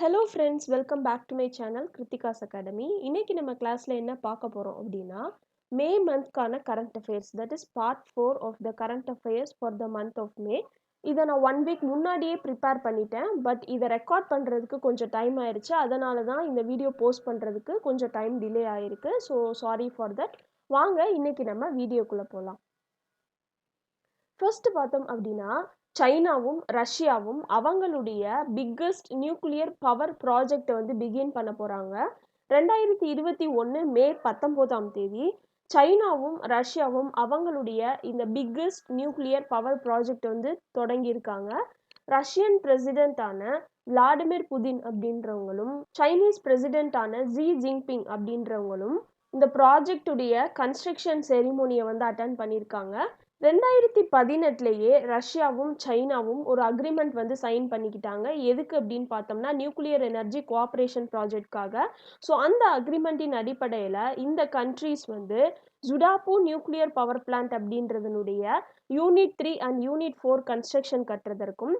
Hello friends, welcome back to my channel Kiruthika's Academy. இன்னைக்கு நம்ம கிளாஸ்ல என்ன பார்க்க போறோம் அப்படின்னா, மே மந்த்க்கான current affairs, that is part 4 of the current affairs for the month of May. இதை நான் 1 வீக் முன்னாடியே ப்ரிப்பேர் பண்ணிட்டேன். பட் இதை ரெக்கார்ட் பண்ணுறதுக்கு கொஞ்சம் டைம் ஆயிடுச்சு. அதனால தான் இந்த வீடியோ போஸ்ட் பண்ணுறதுக்கு கொஞ்சம் டைம் டிலே ஆயிருக்கு. So sorry for that. வாங்க இன்னைக்கு நம்ம வீடியோக்குள்ளே போகலாம். ஃபர்ஸ்ட் பார்த்தோம் அப்படின்னா, சைனாவும் ரஷ்யாவும் அவங்களுடைய பிக்கஸ்ட் நியூக்ளியர் பவர் ப்ராஜெக்டை வந்து பிகின் பண்ண போகிறாங்க. 2021 மே 19ஆம் தேதி சைனாவும் ரஷ்யாவும் அவங்களுடைய இந்த பிக்கஸ்ட் நியூக்ளியர் பவர் ப்ராஜெக்ட் வந்து தொடங்கியிருக்காங்க. ரஷ்யன் பிரசிடென்ட்டான விளாடிமிர் புதின் அப்படின்றவங்களும் சைனீஸ் பிரசிடென்ட்டான ஜி ஜின்பிங் அப்படின்றவங்களும் இந்த ப்ராஜெக்டுடைய கன்ஸ்ட்ரக்ஷன் செரிமோனியை வந்து அட்டன் பண்ணியிருக்காங்க. 2018 ரஷ்யாவும் சைனாவும் ஒரு அக்ரிமெண்ட் வந்து சைன் பண்ணிக்கிட்டாங்க. எதுக்கு அப்படின்னு பார்த்தோம்னா, நியூக்ளியர் எனர்ஜி கோஆப்ரேஷன் ப்ராஜெக்ட்காக. ஸோ அந்த அக்ரிமெண்ட்டின் அடிப்படையில் இந்த கண்ட்ரீஸ் வந்து ஜுடாப்போ நியூக்ளியர் பவர் பிளான்ட் அப்படின்றதனுடைய யூனிட் 3 அண்ட் யூனிட் 4 கன்ஸ்ட்ரக்ஷன் கட்டுறதற்கும்,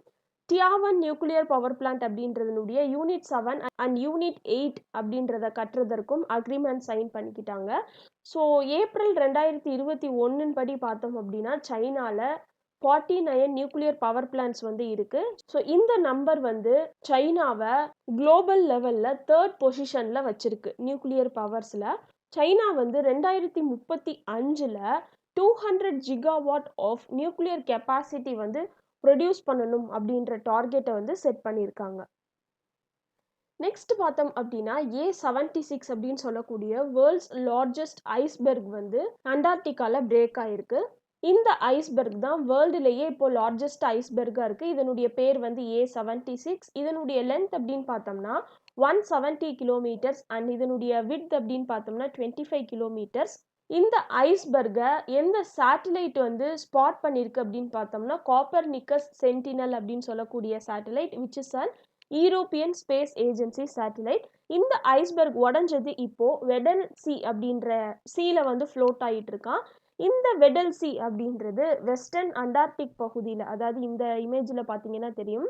டியாவன் நியூக்ளியர் பவர் பிளான்ட் அப்படின்றதனுடைய யூனிட் 7 அண்ட் யூனிட் 8 அப்படின்றத கட்டுறதற்கும் அக்ரிமெண்ட் சைன் பண்ணிக்கிட்டாங்க. ஸோ ஏப்ரல் 2021 படி பார்த்தோம் அப்படின்னா, சைனாவில் 49 நியூக்ளியர் பவர் பிளான்ட்ஸ் வந்து இருக்கு. ஸோ இந்த நம்பர் வந்து சைனாவை குளோபல் லெவலில் 3rd பொசிஷனில் வச்சிருக்கு நியூக்ளியர் பவர்ஸில். சைனா வந்து 2035 200 ஜிகாவாட் ஆஃப் நியூக்ளியர் கெப்பாசிட்டி வந்து ப்ரொடியூஸ் பண்ணணும் அப்படின்ற டார்கெட்டை வந்து செட் பண்ணியிருக்காங்க. நெக்ஸ்ட் பார்த்தோம் அப்படின்னா, A76 அப்படின்னு சொல்லக்கூடிய வேர்ல்ட்ஸ் லார்ஜஸ்ட் ஐஸ்பெர்க் வந்து அண்டார்டிகாவில் பிரேக் ஆயிருக்கு. இந்த ஐஸ்பெர்க் தான் வேர்ல்டுலேயே இப்போ லார்ஜஸ்ட் ஐஸ்பெர்காக இருக்குது. இதனுடைய பேர் வந்து A76. இதனுடைய லென்த் அப்படின்னு பார்த்தோம்னா 170 கிலோமீட்டர்ஸ் அண்ட் இதனுடைய விட்த் அப்படின்னு பார்த்தோம்னா 25 கிலோமீட்டர்ஸ். இந்த ஐஸ்பெர்கை எந்த சேட்டலைட் வந்து ஸ்பாட் பண்ணியிருக்கு அப்படின்னு பார்த்தோம்னா, காப்பர்னிக்கஸ் சென்டினல் அப்படின்னு சொல்லக்கூடிய satellite, which is an European space agency satellite. இந்த ஐஸ்பெர்க் உடஞ்சது இப்போ வெடல் சி அப்படின்ற சீல வந்து ஃப்ளோட் ஆகிட்டு இருக்கான். இந்த வெடல் சி அப்படின்றது வெஸ்டர்ன் அண்டார்டிக் பகுதியில், அதாவது இந்த இமேஜில் பார்த்தீங்கன்னா தெரியும்.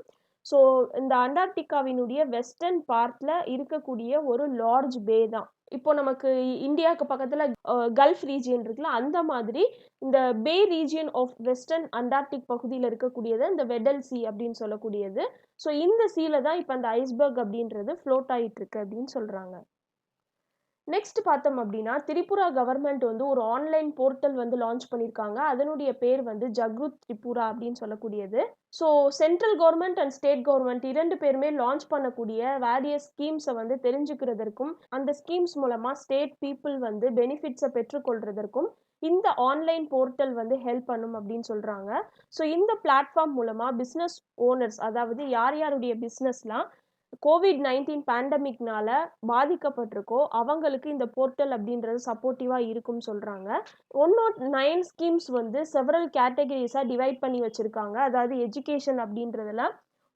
ஸோ இந்த அண்டார்டிகாவினுடைய வெஸ்டர்ன் பார்ட்டில் இருக்கக்கூடிய ஒரு லார்ஜ் பே தான். இப்போ நமக்கு இந்தியாவுக்கு பக்கத்தில் கல்ஃப் ரீஜியன் இருக்குல்ல, அந்த மாதிரி இந்த பே ரீஜியன் ஆஃப் வெஸ்டர்ன் அண்டார்டிக் பகுதியில் இருக்கக்கூடியது இந்த வெடல் சி அப்படின்னு சொல்லக்கூடியது. ஸோ இந்த சீல தான் இப்போ அந்த ஐஸ்பெர்க் அப்படின்றது ஃப்ளோட் ஆகிட்டு இருக்கு அப்படின்னு சொல்கிறாங்க. நெக்ஸ்ட் பார்த்தோம் அப்படின்னா, திரிபுரா கவர்மெண்ட் வந்து ஒரு ஆன்லைன் போர்ட்டல் வந்து லான்ச் பண்ணியிருக்காங்க. அதனுடைய பேர் வந்து ஜக்ருத் திரிபுரா அப்படின்னு சொல்லக்கூடியது. So central government and state government 2 பேருமே லான்ச் பண்ணக்கூடிய வேரியஸ் ஸ்கீம்ஸை வந்து தெரிஞ்சுக்கிறதற்கும், அந்த ஸ்கீம்ஸ் மூலமாக ஸ்டேட் பீப்புள் வந்து பெனிஃபிட்ஸை பெற்றுக்கொள்றதற்கும் இந்த ஆன்லைன் போர்ட்டல் வந்து ஹெல்ப் பண்ணும் அப்படின்னு சொல்கிறாங்க. ஸோ இந்த பிளாட்ஃபார்ம் மூலமாக பிஸ்னஸ் ஓனர்ஸ், அதாவது யார் யாருடைய பிஸ்னஸ்லாம் COVID-19 பேண்டமிக்னால பாதிக்கப்பட்டிருக்கோ அவங்களுக்கு இந்த போர்ட்டல் அப்படின்றது சப்போர்ட்டிவாக இருக்கும்னு சொல்கிறாங்க. 109 ஸ்கீம்ஸ் வந்து செவரல் கேட்டகரிஸாக டிவைட் பண்ணி வச்சுருக்காங்க. அதாவது எஜுகேஷன் அப்படின்றதுல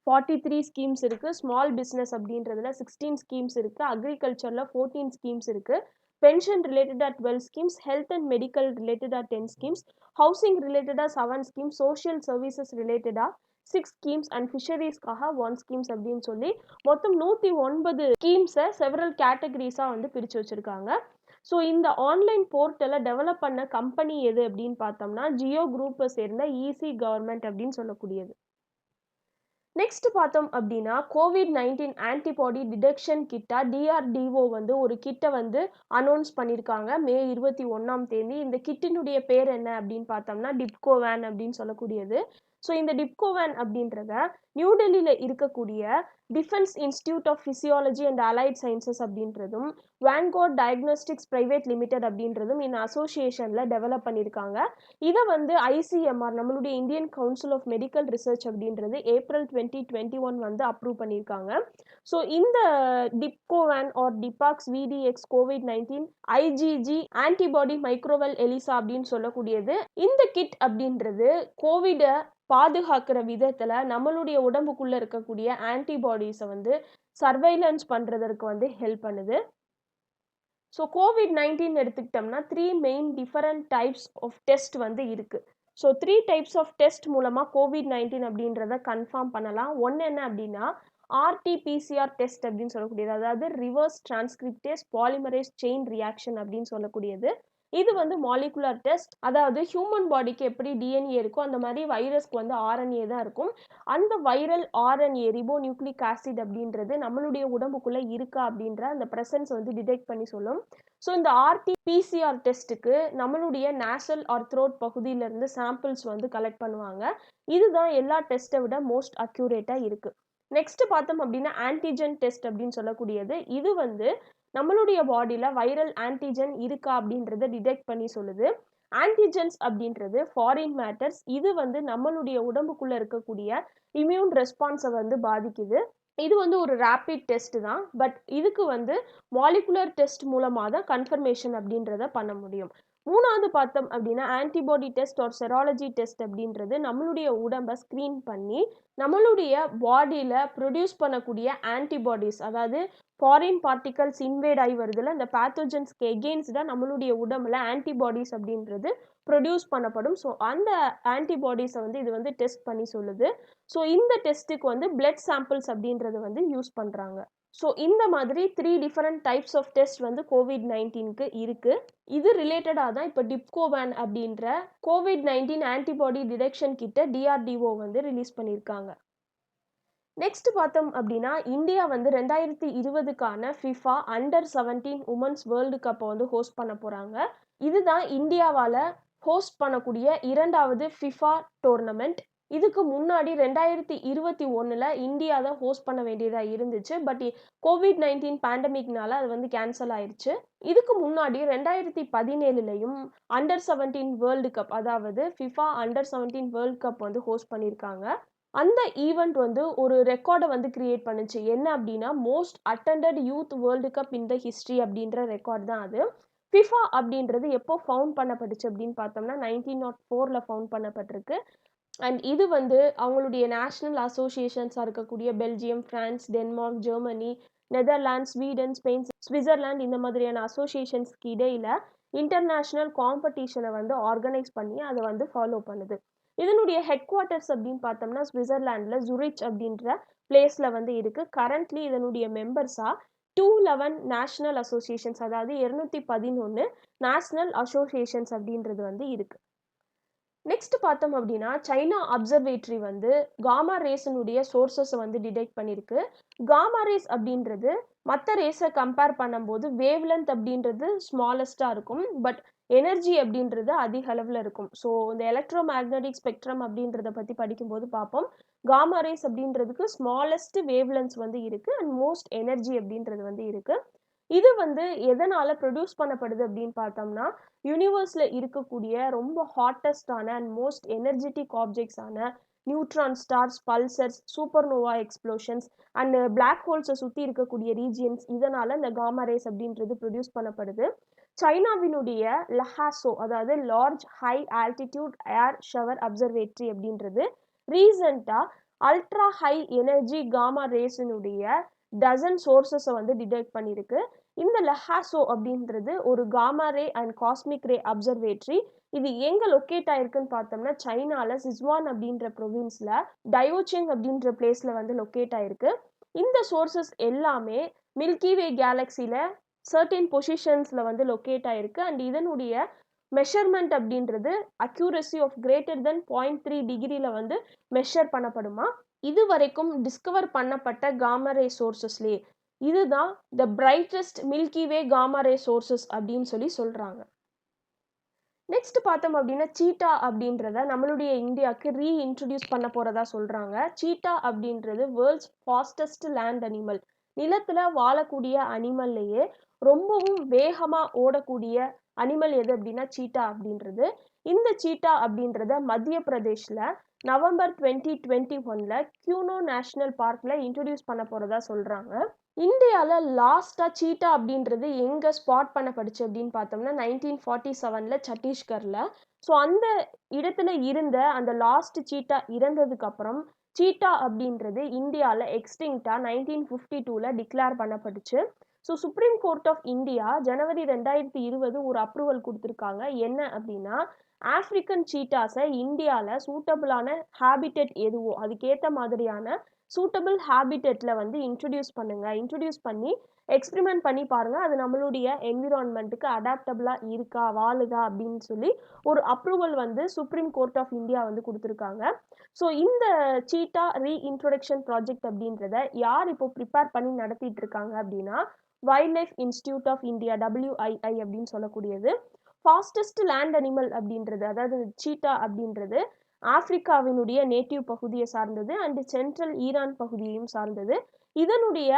43 ஸ்கீம்ஸ் இருக்குது, ஸ்மால் பிஸ்னஸ் அப்படின்றதுல 16 ஸ்கீம்ஸ் இருக்குது, அக்ரிகல்ச்சரில் 14 ஸ்கீம்ஸ் இருக்குது, பென்ஷன் ரிலேட்டடாக 12 ஸ்கீம்ஸ், ஹெல்த் அண்ட் மெடிக்கல் ரிலேட்டடாக 10 ஸ்கீம்ஸ், ஹவுசிங் ரிலேட்டடாக 7 ஸ்கீம்ஸ், சோஷியல் சர்வீசஸ் ரிலேட்டடாக 6 ஸ்கீம்ஸ் அண்ட் ஃபிஷரிஸ்க்காக 1 ஸ்கீம்ஸ் அப்படின்னு சொல்லி மொத்தம் 109 ஸ்கீம்ஸை செவரல் கேட்டகரிஸாக வந்து பிரித்து வச்சுருக்காங்க. ஸோ இந்த ஆன்லைன் போர்ட்டலை டெவலப் பண்ண கம்பெனி எது அப்படின்னு பார்த்தோம்னா, ஜியோ குரூப்பை சேர்ந்த ஈசி கவர்மெண்ட் அப்படின்னு சொல்லக்கூடியது. நெக்ஸ்ட் பார்த்தோம் அப்படின்னா, COVID-19 ஆன்டிபாடி டிடெக்ஷன் கிட்டா DRDO வந்து ஒரு கிட்டை வந்து அனௌன்ஸ் பண்ணியிருக்காங்க மே 21ஆம் தேதி. இந்த கிட்டினுடைய பேர் என்ன அப்படின்னு பார்த்தோம்னா, டிப்கோவேன் அப்படின்னு சொல்லக்கூடியது. ஸோ இந்த டிப்கோவேன் அப்படின்றத நியூ டெல்லியில் இருக்கக்கூடிய Defence Institute of Physiology and Allied Sciences அப்படின்றதும், வான்கார்ட் டயக்னோஸ்டிக்ஸ் பிரைவேட் லிமிடெட் அப்படின்றதும் இந்த அசோசியேஷனில் டெவலப் பண்ணியிருக்காங்க. இதை வந்து ICMR, நம்மளுடைய Indian Council of Medical Research அப்படின்றது ஏப்ரல் 2021 வந்து அப்ரூவ் பண்ணியிருக்காங்க. ஸோ இந்த டிப்கோவேன் ஆர் டிபாக்ஸ் VDX COVID-19 IgG antibody microwell ELISA அப்படின்னு சொல்லக்கூடியது. இந்த கிட் அப்படின்றது கோவிடை பாதுகாக்கிற விதத்தில் நம்மளுடைய உடம்புக்குள்ளே இருக்கக்கூடிய ஆன்டிபாடிஸை வந்து சர்வைலன்ஸ் பண்ணுறதற்கு வந்து ஹெல்ப் பண்ணுது. ஸோ COVID-19 எடுத்துக்கிட்டோம்னா 3 main different types of test வந்து இருக்குது. ஸோ 3 டைப்ஸ் ஆஃப் டெஸ்ட் மூலமாக COVID-19 அப்படின்றத கன்ஃபார்ம் பண்ணலாம். ஒன்று என்ன அப்படின்னா, ஆர்டிபிசிஆர் டெஸ்ட் அப்படின்னு சொல்லக்கூடியது, அதாவது reverse transcriptase polymerase chain reaction அப்படின்னு சொல்லக்கூடியது. இது வந்து மாலிகுலர் டெஸ்ட். அதாவது ஹியூமன் பாடிக்கு எப்படி டிஎன்ஏ இருக்கோ அந்த மாதிரி வைரஸ்க்கு வந்து ஆர்என்ஏ தான் இருக்கும். அந்த viral RNA ribo nucleic acid அப்படின்றது நம்மளுடைய உடம்புக்குள்ள இருக்கா அப்படின்ற அந்த பிரசன்ஸ் வந்து டிடெக்ட் பண்ணி சொல்லும். ஸோ இந்த ஆர்டிபிசிஆர் டெஸ்ட்டுக்கு நம்மளுடைய நேசல் ஆர் த்ரோட் பகுதியிலிருந்து சாம்பிள்ஸ் வந்து கலெக்ட் பண்ணுவாங்க. இதுதான் எல்லா டெஸ்ட்டை விட மோஸ்ட் அக்யூரேட்டாக இருக்கு. நெக்ஸ்ட் பார்த்தோம் அப்படின்னா ஆன்டிஜென் டெஸ்ட் அப்படின்னு சொல்லக்கூடியது. இது வந்து நம்மளுடைய பாடியில வைரல் ஆன்டிஜென் இருக்கா அப்படின்றத டிடெக்ட் பண்ணி சொல்லுது. ஆன்டிஜென்ஸ் அப்படின்றது ஃபாரின் மேட்டர்ஸ். இது வந்து நம்மளுடைய உடம்புக்குள்ள இருக்கக்கூடிய இம்யூன் ரெஸ்பான்ஸை வந்து பாதிக்குது. இது வந்து ஒரு ரேபிட் டெஸ்ட் தான். பட் இதுக்கு வந்து மாலிகுலர் டெஸ்ட் மூலமாக தான் கன்ஃபர்மேஷன் அப்படின்றத பண்ண முடியும். மூணாவது பார்த்தோம் அப்படின்னா ஆன்டிபாடி டெஸ்ட் ஆர் செராலஜி டெஸ்ட் அப்படின்றது நம்மளுடைய உடம்பை ஸ்க்ரீன் பண்ணி நம்மளுடைய பாடியில் ப்ரொடியூஸ் பண்ணக்கூடிய ஆன்டிபாடிஸ், அதாவது ஃபாரின் பார்ட்டிகல்ஸ் இன்வேட் ஆகி வருதுல, இந்த பேத்தோஜன்ஸ்க்கு எகெயின்ஸ்டாக நம்மளுடைய உடம்புல ஆன்டிபாடிஸ் அப்படின்றது ப்ரொடியூஸ் பண்ணப்படும். ஸோ அந்த ஆன்டிபாடிஸை வந்து இது வந்து டெஸ்ட் பண்ணி சொல்லுது. ஸோ இந்த டெஸ்ட்டுக்கு வந்து பிளட் சாம்பிள்ஸ் அப்படின்றது வந்து யூஸ் பண்ணுறாங்க. ஸோ இந்த மாதிரி 3 டிஃபரெண்ட் டைப்ஸ் ஆஃப் டெஸ்ட் வந்து COVID-19க்கு இருக்குது. இது ரிலேட்டடாக தான் இப்போ டிப்கோவேன் அப்படின்ற COVID-19 ஆன்டிபாடி டிடெக்ஷன் கிட்ட DRDO வந்து ரிலீஸ் பண்ணியிருக்காங்க. நெக்ஸ்ட் பார்த்தோம் அப்படின்னா இந்தியா வந்து 2020க்கான ஃபிஃபா அண்டர் 17 உமன்ஸ் வேர்ல்டு கப்பை வந்து ஹோஸ்ட் பண்ண போகிறாங்க. இதுதான் இந்தியாவால் ஹோஸ்ட் பண்ணக்கூடிய 2வது ஃபிஃபா டோர்னமெண்ட். இதுக்கு முன்னாடி 2021ல் இந்தியா தான் ஹோஸ்ட் பண்ண வேண்டியதாக இருந்துச்சு. பட் COVID-19 பேண்டமிக்னால அது வந்து கேன்சல் ஆயிடுச்சு. இதுக்கு முன்னாடி 2017லையும் அண்டர் 17 வேர்ல்டு கப், அதாவது ஃபிஃபா அண்டர் 17 வேர்ல்டு கப் வந்து ஹோஸ்ட் பண்ணியிருக்காங்க. அந்த ஈவெண்ட் வந்து ஒரு ரெக்கார்டை வந்து கிரியேட் பண்ணுச்சு. என்ன அப்படின்னா most attended youth world cup in the history அப்படின்ற ரெக்கார்ட் தான் அது. ஃபிஃபா அப்படின்றது எப்போ ஃபவுண்ட் பண்ணப்பட்டுச்சு அப்படின்னு பார்த்தோம்னா 1904ல் ஃபவுண்ட் பண்ணப்பட்டிருக்கு. அண்ட் இது வந்து அவங்களுடைய நேஷ்னல் அசோசியேஷன்ஸாக இருக்கக்கூடிய Belgium, France, Denmark, Germany, Netherlands, Sweden, Spain, Switzerland இந்த மாதிரியான அசோசியேஷன்ஸ்க்கு இடையில் இன்டர்நேஷ்னல் காம்படிஷனை வந்து ஆர்கனைஸ் பண்ணி அதை வந்து ஃபாலோ பண்ணுது. இதனுடைய ஹெட் குவார்ட்டர்ஸ் அப்படின்னு பார்த்தோம்னா சுவிட்சர்லாண்டில் ஜுரிச் அப்படின்ற பிளேஸில் வந்து இருக்குது. கரண்ட்லி இதனுடைய மெம்பர்ஸாக 211 நேஷ்னல் அசோசியேஷன்ஸ், அதாவது 211 நேஷ்னல் அசோசியேஷன்ஸ் அப்படின்றது வந்து இருக்குது. நெக்ஸ்ட் பார்த்தோம் அப்படின்னா சைனா அப்சர்வேட்டரி வந்து காமா ரேஸினுடைய சோர்சஸை வந்து டிடெக்ட் பண்ணியிருக்கு. காமா ரேஸ் அப்படின்றது மற்ற ரேஸை கம்பேர் பண்ணும்போது வேவ் லென்த் அப்படின்றது ஸ்மாலஸ்ட்டாக இருக்கும். பட் எனர்ஜி அப்படின்றது அதிக அளவில் இருக்கும். ஸோ இந்த எலக்ட்ரோ மேக்னெட்டிக் ஸ்பெக்ட்ரம் அப்படின்றத பற்றி படிக்கும்போது பார்ப்போம். காமா ரேஸ் அப்படின்றதுக்கு ஸ்மாலஸ்ட் வேவ் லென்த்ஸ் வந்து இருக்குது அண்ட் மோஸ்ட் எனர்ஜி அப்படின்றது வந்து இருக்குது. இது வந்து எதனால் ப்ரொடியூஸ் பண்ணப்படுது அப்படின்னு பார்த்தோம்னா யூனிவர்ஸில் இருக்கக்கூடிய ரொம்ப ஹாட்டஸ்டான அண்ட் மோஸ்ட் எனர்ஜெட்டிக் ஆப்ஜெக்ட்ஸான neutron stars, pulsars, supernova explosions and black ஹோல்ஸை சுற்றி இருக்கக்கூடிய ரீஜியன்ஸ், இதனால் இந்த காமா ரேஸ் அப்படின்றது ப்ரொடியூஸ் பண்ணப்படுது. சைனாவினுடைய லஹாசோ, அதாவது large high altitude air shower observatory அப்படின்றது ரீசண்டாக அல்ட்ரா ஹை எனர்ஜி காமா ரேஸினுடைய டசன் சோர்சஸை வந்து டிடெக்ட் பண்ணியிருக்கு. இந்த லஹாசோ அப்படின்றது ஒரு gamma ray and cosmic ray observatory. இது எங்கே லொக்கேட் ஆயிருக்குன்னு பார்த்தோம்னா சைனாவில் சிஸ்வான் அப்படின்ற ப்ரொவின்ஸில் டயோச்சிங் அப்படின்ற பிளேஸில் வந்து லொக்கேட் ஆயிருக்கு. இந்த சோர்சஸ் எல்லாமே மில்கி வே கேலக்சியில் சர்டின் பொசிஷன்ஸில் வந்து லொக்கேட் ஆயிருக்கு. அண்ட் இதனுடைய மெஷர்மெண்ட் அப்படின்றது அக்யூரசி ஆஃப் கிரேட்டர் தென் 0.3 டிகிரியில் வந்து மெஷர் பண்ணப்படுமா. இது வரைக்கும் டிஸ்கவர் பண்ணப்பட்ட காமா ரே சோர்சஸ்லேயே இதுதான் the brightest milky way gamma ray sources அப்படின்னு சொல்லி சொல்கிறாங்க. நெக்ஸ்ட் பார்த்தோம் அப்படின்னா சீட்டா அப்படின்றத நம்மளுடைய இந்தியாவுக்கு ரீஇன்ட்ரடியூஸ் பண்ண போகிறதா சொல்கிறாங்க. சீட்டா அப்படின்றது வேர்ல்ட்ஸ் ஃபாஸ்டஸ்ட் லேண்ட் அனிமல். நிலத்தில் வாழக்கூடிய அனிமல்லையே ரொம்பவும் வேகமாக ஓடக்கூடிய அனிமல் எது அப்படின்னா சீட்டா அப்படின்றது. இந்த சீட்டா அப்படின்றத மத்திய பிரதேஷில் நவம்பர் 2021ல் கியூனோ நேஷ்னல் பார்க்கில் இன்ட்ரடியூஸ் பண்ண போகிறதா சொல்கிறாங்க. இந்தியாவில் லாஸ்ட்டாக சீட்டா அப்படின்றது எங்கே ஸ்பாட் பண்ணப்படுச்சு அப்படின்னு பார்த்தோம்னா 1947ல் சத்தீஸ்கரில். ஸோ அந்த இடத்துல இருந்த அந்த லாஸ்ட் சீட்டா இறந்ததுக்கப்புறம் சீட்டா அப்படின்றது இந்தியாவில் எக்ஸ்டிங்க்டாக 1952ல் டிக்ளேர் பண்ணப்பட்டுச்சு. So Supreme Court of India ஜனவரி 2020 ஒரு அப்ரூவல் கொடுத்துருக்காங்க. என்ன அப்படின்னா ஆஃப்ரிக்கன் சீட்டாஸை இந்தியாவில் சூட்டபிளான ஹேபிட்டட் எதுவோ அதுக்கேற்ற மாதிரியான சூட்டபிள் ஹேபிட்டட்ல வந்து இன்ட்ரடியூஸ் பண்ணி எக்ஸ்பெரிமெண்ட் பண்ணி பாருங்க. அது நம்மளுடைய என்விரான்மெண்ட்டுக்கு அடாப்டபிளா இருக்கா, வாழுதா அப்படின்னு சொல்லி ஒரு அப்ரூவல் வந்து சுப்ரீம் கோர்ட் ஆஃப் இந்தியா வந்து குடுத்துருக்காங்க. ஸோ இந்த சீட்டா ரீஇன்ட்ரோடக்ஷன் ப்ராஜெக்ட் அப்படின்றத யார் இப்போ ப்ரிப்பேர் பண்ணி நடத்திட்டு இருக்காங்க அப்படின்னா, wildlife institute of India WII அப்படின்னு சொல்லக்கூடியது. ஃபாஸ்டஸ்ட் லேண்ட் அனிமல் அப்படின்றது, அதாவது சீட்டா அப்படின்றது ஆப்பிரிக்காவினுடைய நேட்டிவ் பகுதியை சார்ந்தது அண்ட் சென்ட்ரல் ஈரான் பகுதியையும் சார்ந்தது. இதனுடைய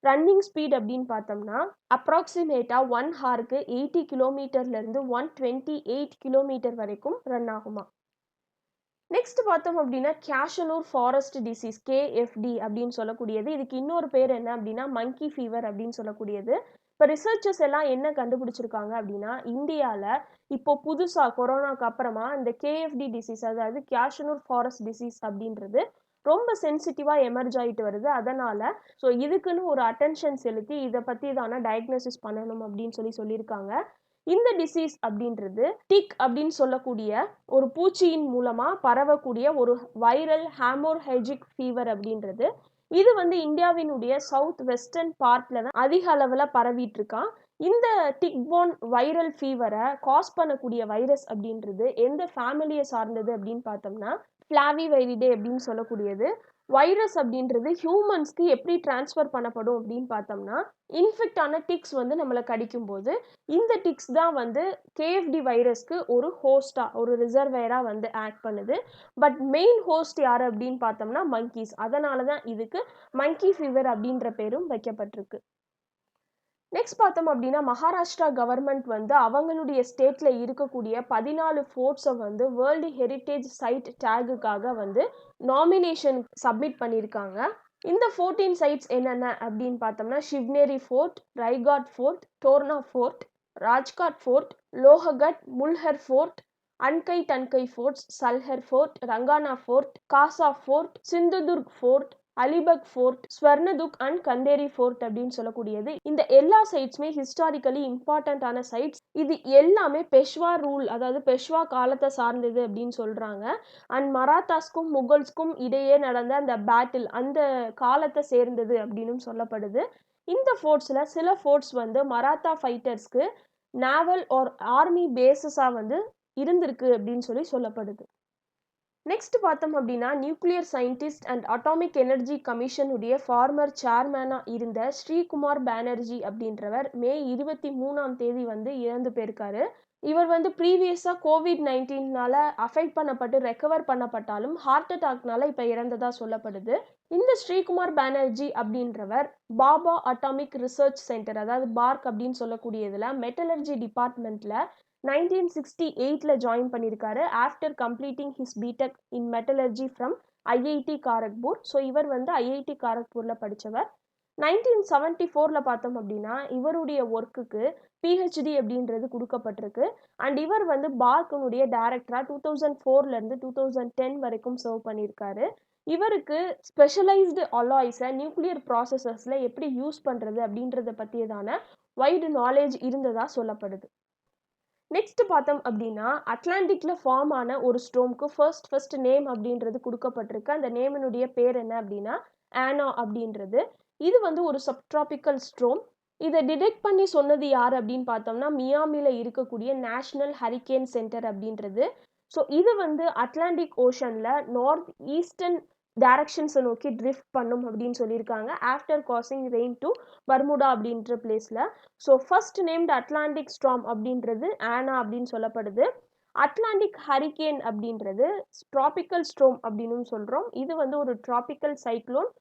ரன்னிங் ஸ்பீட் அப்படின்னு பார்த்தோம்னா அப்ராக்சிமேட்டா 1 ஹாருக்கு 80 கிலோமீட்டர்லேருந்து 128 கிலோமீட்டர் வரைக்கும் ரன் ஆகுமா. நெக்ஸ்ட் பார்த்தோம் அப்படின்னா கேஷனூர் ஃபாரஸ்ட் டிசீஸ் KFD அப்படின்னு சொல்லக்கூடியது. இதுக்கு இன்னொரு பேர் என்ன அப்படின்னா மங்கி ஃபீவர் அப்படின்னு சொல்லக்கூடியது. இப்போ ரிசர்ச்சர்ஸ் எல்லாம் என்ன கண்டுபிடிச்சிருக்காங்க அப்படின்னா, இந்தியாவில் இப்போ புதுசாக கொரோனாக்கு அப்புறமா இந்த KFD டிசீஸ், அதாவது கேஷனூர் ஃபாரஸ்ட் டிசீஸ் அப்படின்றது ரொம்ப சென்சிட்டிவாக எமர்ஜ் ஆகிட்டு வருது. அதனால் ஸோ இதுக்குன்னு ஒரு அட்டென்ஷன் செலுத்தி இதை பற்றி தானே டயக்னோசிஸ் பண்ணணும் அப்படின்னு சொல்லியிருக்காங்க. இந்த டிசீஸ் அப்படின்றது டிக் அப்படின்னு சொல்லக்கூடிய ஒரு பூச்சியின் மூலமா பரவக்கூடிய ஒரு வைரல் ஹேமோர்ஹெஜிக் ஃபீவர் அப்படின்றது. இது வந்து இந்தியாவினுடைய சவுத் வெஸ்டர்ன் பார்ட்ல தான் அதிக அளவுல பரவிட்டு இருக்கான். இந்த டிக் போர்ன் வைரல் ஃபீவரை காஸ் பண்ணக்கூடிய வைரஸ் அப்படின்றது எந்த ஃபேமிலியை சார்ந்தது அப்படின்னு பார்த்தோம்னா ஃபிளாவிவைரிடே அப்படின்னு சொல்லக்கூடியது. வைரஸ் அப்படின்றது ஹியூமன்ஸ்க்கு எப்படி டிரான்ஸ்ஃபர் பண்ணப்படும் அப்படின்னு பார்த்தோம்னா, இன்ஃபெக்ட் ஆன டிக்ஸ் வந்து நம்மளை கடிக்கும் போது இந்த டிக்ஸ் தான் வந்து KFD வைரஸ்க்கு ஒரு ஹோஸ்டா, ஒரு ரிசர்வேரா வந்து ஆக்ட் பண்ணுது. பட் மெயின் ஹோஸ்ட் யார் அப்படின்னு பார்த்தோம்னா மங்கீஸ். அதனால தான் இதுக்கு மங்கி ஃபீவர் அப்படின்ற பேரும் வைக்கப்பட்டிருக்கு. நெக்ஸ்ட் பார்த்தோம் அப்படின்னா மகாராஷ்டிரா கவர்மெண்ட் வந்து அவங்களுடைய ஸ்டேட்ல இருக்கக்கூடிய 14 ஃபோர்ட்ஸை வந்து வேர்ல்டு ஹெரிட்டேஜ் சைட் டேகுக்காக வந்து நாமினேஷன் சப்மிட் பண்ணியிருக்காங்க. இந்த 14 சைட்ஸ் என்னென்ன அப்படின்னு பார்த்தோம்னா Shivneri fort, Raigad fort, Torna fort, Rajgad fort, Lohagad, Mulher fort, Ankai Tankai forts, Salher fort, Rangana fort, Kasa fort, Sindhudurg fort, Alibag fort, Suvarnadurg and Khanderi fort அப்படின்னு சொல்லக்கூடியது. இந்த எல்லா சைட்ஸுமே ஹிஸ்டாரிக்கலி இம்பார்ட்டண்ட்டான சைட்ஸ். இது எல்லாமே பெஷ்வா ரூல், அதாவது பெஷ்வா காலத்தை சார்ந்தது அப்படின்னு சொல்றாங்க. அண்ட் மராத்தாஸ்க்கும் முகல்ஸ்க்கும் இடையே நடந்த அந்த பேட்டில் அந்த காலத்தை சேர்ந்தது அப்படின்னு சொல்லப்படுது. இந்த ஃபோர்ட்ஸில் சில ஃபோர்ட்ஸ் வந்து மராத்தா ஃபைட்டர்ஸ்க்கு நேவல் ஆர் ஆர்மி பேஸஸாக வந்து இருந்திருக்கு அப்படின்னு சொல்லப்படுது. நெக்ஸ்ட் பார்த்தோம் அப்படின்னா nuclear scientist and atomic energy கமிஷனுடைய ஃபார்மர் சேர்மேனாக இருந்த ஸ்ரீகுமார் பானர்ஜி அப்படின்றவர் மே 23ஆம் தேதி வந்து இறந்து போயிருக்காரு. இவர் வந்து ப்ரீவியஸாக COVID-19னால அஃபெக்ட் பண்ணப்பட்டு ரெக்கவர் பண்ணப்பட்டாலும் ஹார்ட் அட்டாக்னால இப்போ இறந்ததாக சொல்லப்படுது. இந்த ஸ்ரீகுமார் பானர்ஜி அப்படின்றவர் பாபா அட்டாமிக் ரிசர்ச் சென்டர், அதாவது பார்க் அப்படின்னு சொல்லக்கூடியதில் மெட்டலர்ஜி டிபார்ட்மெண்ட்டில் 1968ல ஜாயின் பண்ணியிருக்காரு. After completing his BTech in metallurgy from IIT Kharagpur. So இவர் வந்து IIT காரக்பூரில் படித்தவர். 1974ல் பார்த்தோம் அப்படின்னா இவருடைய ஒர்க்குக்கு PhD அப்படின்றது கொடுக்கப்பட்டிருக்கு. அண்ட் இவர் வந்து பார்க்கினுடைய டைரக்டராக 2004லேருந்து 2010 வரைக்கும் சர்வ் பண்ணியிருக்காரு. இவருக்கு ஸ்பெஷலைஸ்டு அலாய்ஸை நியூக்ளியர் ப்ராசஸஸில் எப்படி யூஸ் பண்ணுறது அப்படின்றத பற்றியதான வைடு நாலேஜ் இருந்ததாக சொல்லப்படுது. நெக்ஸ்ட் பார்த்தோம் அப்படின்னா அட்லாண்டிக்ல ஃபார்ம் ஆன ஒரு ஸ்ட்ரோம்க்கு ஃபர்ஸ்ட் நேம் அப்படின்றது கொடுக்கப்பட்டிருக்கு. அந்த நேமினுடைய பேர் என்ன அப்படின்னா ஆனா அப்படின்றது. இது வந்து ஒரு சப்ட்ராபிக்கல் ஸ்ட்ரோம். இதை டிடெக்ட் பண்ணி சொன்னது யார் அப்படின்னு பார்த்தோம்னா மியாமியில் இருக்கக்கூடிய நேஷனல் ஹரிகேன் சென்டர் அப்படின்றது. ஸோ இது வந்து அட்லாண்டிக் ஓஷனில் நார்த் ஈஸ்டர்ன் டைரக்ஷன்ஸை நோக்கி ட்ரிஃப்ட் பண்ணும் அப்படின்னு சொல்லியிருக்காங்க. After causing rain to Bermuda அப்படின்ற பிளேஸில். ஸோ ஃபர்ஸ்ட் நேம்டு அட்லாண்டிக் ஸ்ட்ராம் அப்படின்றது ஆனா அப்படின்னு சொல்லப்படுது. அட்லாண்டிக் ஹரிகேன் அப்படின்றது ட்ராபிக்கல் ஸ்ட்ரோம் அப்படின்னு சொல்கிறோம். இது வந்து ஒரு ட்ராபிக்கல் சைக்ளோன்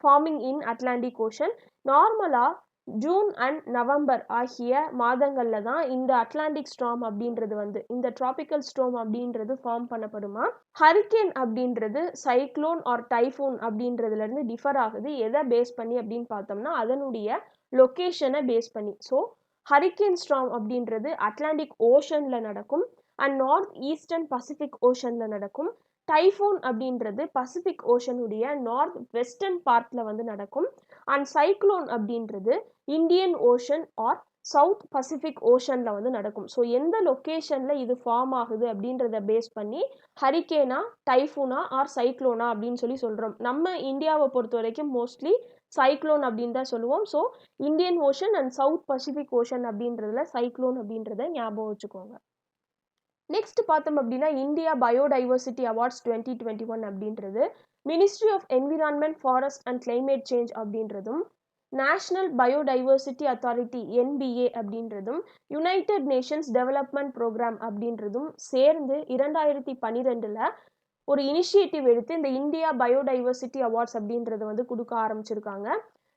ஃபார்மிங் இன் அட்லாண்டிக் ஓஷன். நார்மலாக ஜூன் அண்ட் நவம்பர் ஆகிய மாதங்களில் தான் இந்த அட்லாண்டிக் ஸ்ட்ராம் அப்படின்றது வந்து இந்த ட்ராபிக்கல் ஸ்ட்ரோம் அப்படின்றது ஃபார்ம் பண்ணப்படுமா. ஹரிகேன் அப்படின்றது சைக்ளோன் ஆர் டைஃபூன் அப்படின்றதுலேருந்து டிஃபர் ஆகுது. எதை பேஸ் பண்ணி அப்படின்னு பார்த்தோம்னா அதனுடைய லொக்கேஷனை பேஸ் பண்ணி. ஸோ ஹரிகேன் ஸ்ட்ராம் அப்படின்றது அட்லாண்டிக் ஓஷனில் நடக்கும் அண்ட் நார்த் ஈஸ்டர்ன் பசிபிக் ஓஷனில் நடக்கும். டைஃபூன் அப்படின்றது பசிபிக் ஓஷனுடைய நார்த் வெஸ்டர்ன் பார்ட்டில் வந்து நடக்கும். அண்ட் சைக்ளோன் அப்படின்றது Indian Ocean or South Pacific ஓஷன்ல வந்து நடக்கும். ஸோ எந்த லொக்கேஷன்ல இது ஃபார்ம் ஆகுது அப்படின்றத பேஸ் பண்ணி ஹரிக்கேனா, டைஃபூனா ஆர் சைக்ளோனா அப்படின்னு சொல்லி சொல்றோம். நம்ம இந்தியாவை பொறுத்த வரைக்கும் மோஸ்ட்லி சைக்ளோன் அப்படின்னு தான் சொல்லுவோம். So Indian ocean and south Pacific ocean அப்படின்றதுல சைக்ளோன் அப்படின்றத ஞாபகம் வச்சுக்கோங்க. நெக்ஸ்ட் பார்த்தோம் அப்படின்னா இந்தியா பயோடைவர்சிட்டி அவார்ட்ஸ் 2021 அப்படின்றது ministry of environment, forest and climate change அப்படின்றதும், நேஷனல் பயோடைவர்சிட்டி அத்தாரிட்டி என்பிஏ அப்படின்றதும், யுனைடெட் நேஷன்ஸ் டெவலப்மெண்ட் ப்ரோக்ராம் அப்படின்றதும் சேர்ந்து 2012 ஒரு இனிஷியேட்டிவ் எடுத்து இந்த இந்தியா பயோடைவர்சிட்டி அவார்ட்ஸ் அப்படின்றத வந்து கொடுக்க ஆரம்பிச்சிருக்காங்க.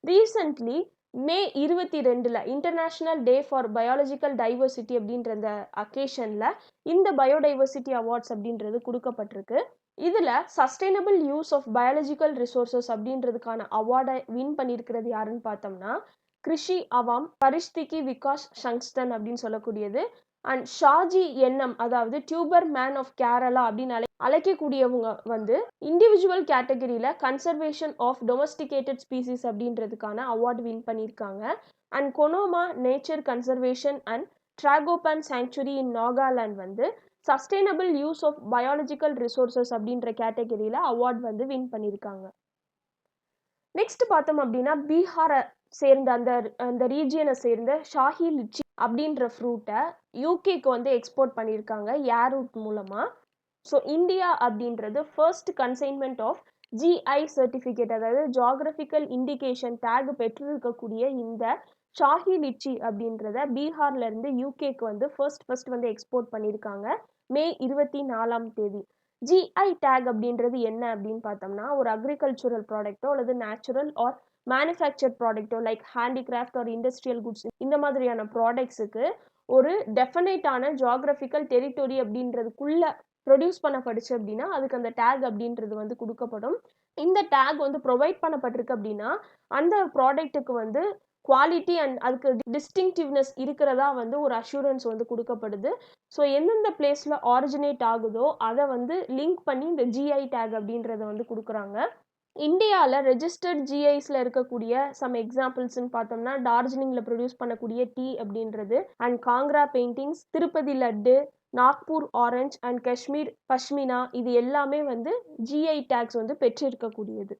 Recently May 22 international day for biological diversity அப்படின்ற அந்த அக்கேஷன்ல இந்த பயோடைவர்சிட்டி அவார்ட்ஸ் அப்படின்றது கொடுக்கப்பட்டிருக்கு. இதுல sustainable use of biological resources அப்படின்றதுக்கான அவார்டை வின் பண்ணியிருக்கிறது யாருன்னு பார்த்தோம்னா கிருஷி அவாம் பரிஸ்திகி விகாஸ் சங்ஸ்டன் அப்படின்னு சொல்லக்கூடியது அண்ட் ஷாஜி என்எம், அதாவது டியூபர் மேன் ஆஃப் கேரளா அப்படின்னு அழைக்கக்கூடியவங்க வந்து இண்டிவிஜுவல் கேட்டகரியில கன்சர்வேஷன் ஆஃப் டொமஸ்டிகேட்டட் ஸ்பீசிஸ் அப்படின்றதுக்கான அவார்டு வின் பண்ணியிருக்காங்க. And Khonoma nature conservation and tragopan sanctuary in Nagaland வந்து sustainable use of biological resources அப்படின்ற கேட்டகரியில அவார்ட் வந்து வின் பண்ணியிருக்காங்க. நெக்ஸ்ட் பார்த்தோம் அப்படின்னா பீகாரை சேர்ந்த அந்த ரீஜியனை சேர்ந்த ஷாஹி லிச்சி அப்படின்ற ஃப்ரூட்டை யூகேக்கு வந்து எக்ஸ்போர்ட் பண்ணியிருக்காங்க ஏர் ரூட் மூலமாக. ஸோ இந்தியா அப்படின்றது first consignment of GI certificate, அதாவது ஜியாகிரபிக்கல் இண்டிகேஷன் டேக் பெற்றிருக்கக்கூடிய இந்த ஷாஹி லிச்சி அப்படின்றத பீகார்ல இருந்து யூகேக்கு வந்து ஃபர்ஸ்ட் வந்து எக்ஸ்போர்ட் பண்ணியிருக்காங்க மே 24. ஜிஐ டேக் அப்படின்றது என்ன அப்படின்னு பார்த்தோம்னா ஒரு அக்ரிகல்ச்சுரல் ப்ராடக்ட்டோ அல்லது நேச்சுரல் ஆர் மேனுஃபேக்சர்ட் ப்ராடக்ட்டோ like handicraft or industrial goods இந்த மாதிரியான ப்ராடக்ட்ஸுக்கு ஒரு டெஃபினைட்டான ஜியாகிரபிக்கல் டெரிட்டரி அப்படின்றதுக்குள்ள ப்ரொடியூஸ் பண்ணப்படுச்சு அப்படின்னா அதுக்கு அந்த டேக் அப்படின்றது வந்து கொடுக்கப்படும். இந்த டேக் வந்து ப்ரொவைட் பண்ணப்பட்டிருக்கு அப்படின்னா அந்த ப்ராடக்ட்டுக்கு வந்து குவாலிட்டி அண்ட் அதுக்கு டிஸ்டிங்டிவ்னஸ் இருக்கிறதா வந்து ஒரு அஷூரன்ஸ் வந்து கொடுக்கப்படுது. ஸோ எந்தெந்த பிளேஸில் ஆரிஜினேட் ஆகுதோ அதை வந்து லிங்க் பண்ணி இந்த ஜிஐ டேக் அப்படின்றத வந்து கொடுக்குறாங்க. இந்தியாவில் ரெஜிஸ்டர்ட் ஜிஐஸில் இருக்கக்கூடிய சம் எக்ஸாம்பிள்ஸ்ன்னு பார்த்தோம்னா டார்ஜிலிங்கில் ப்ரொடியூஸ் பண்ணக்கூடிய டீ அப்படின்றது and Kangra paintings, Tirupati laddu, Nagpur orange and Kashmir pashmina இது எல்லாமே வந்து ஜிஐ டேக்ஸ் வந்து பெற்றிருக்கக்கூடியது.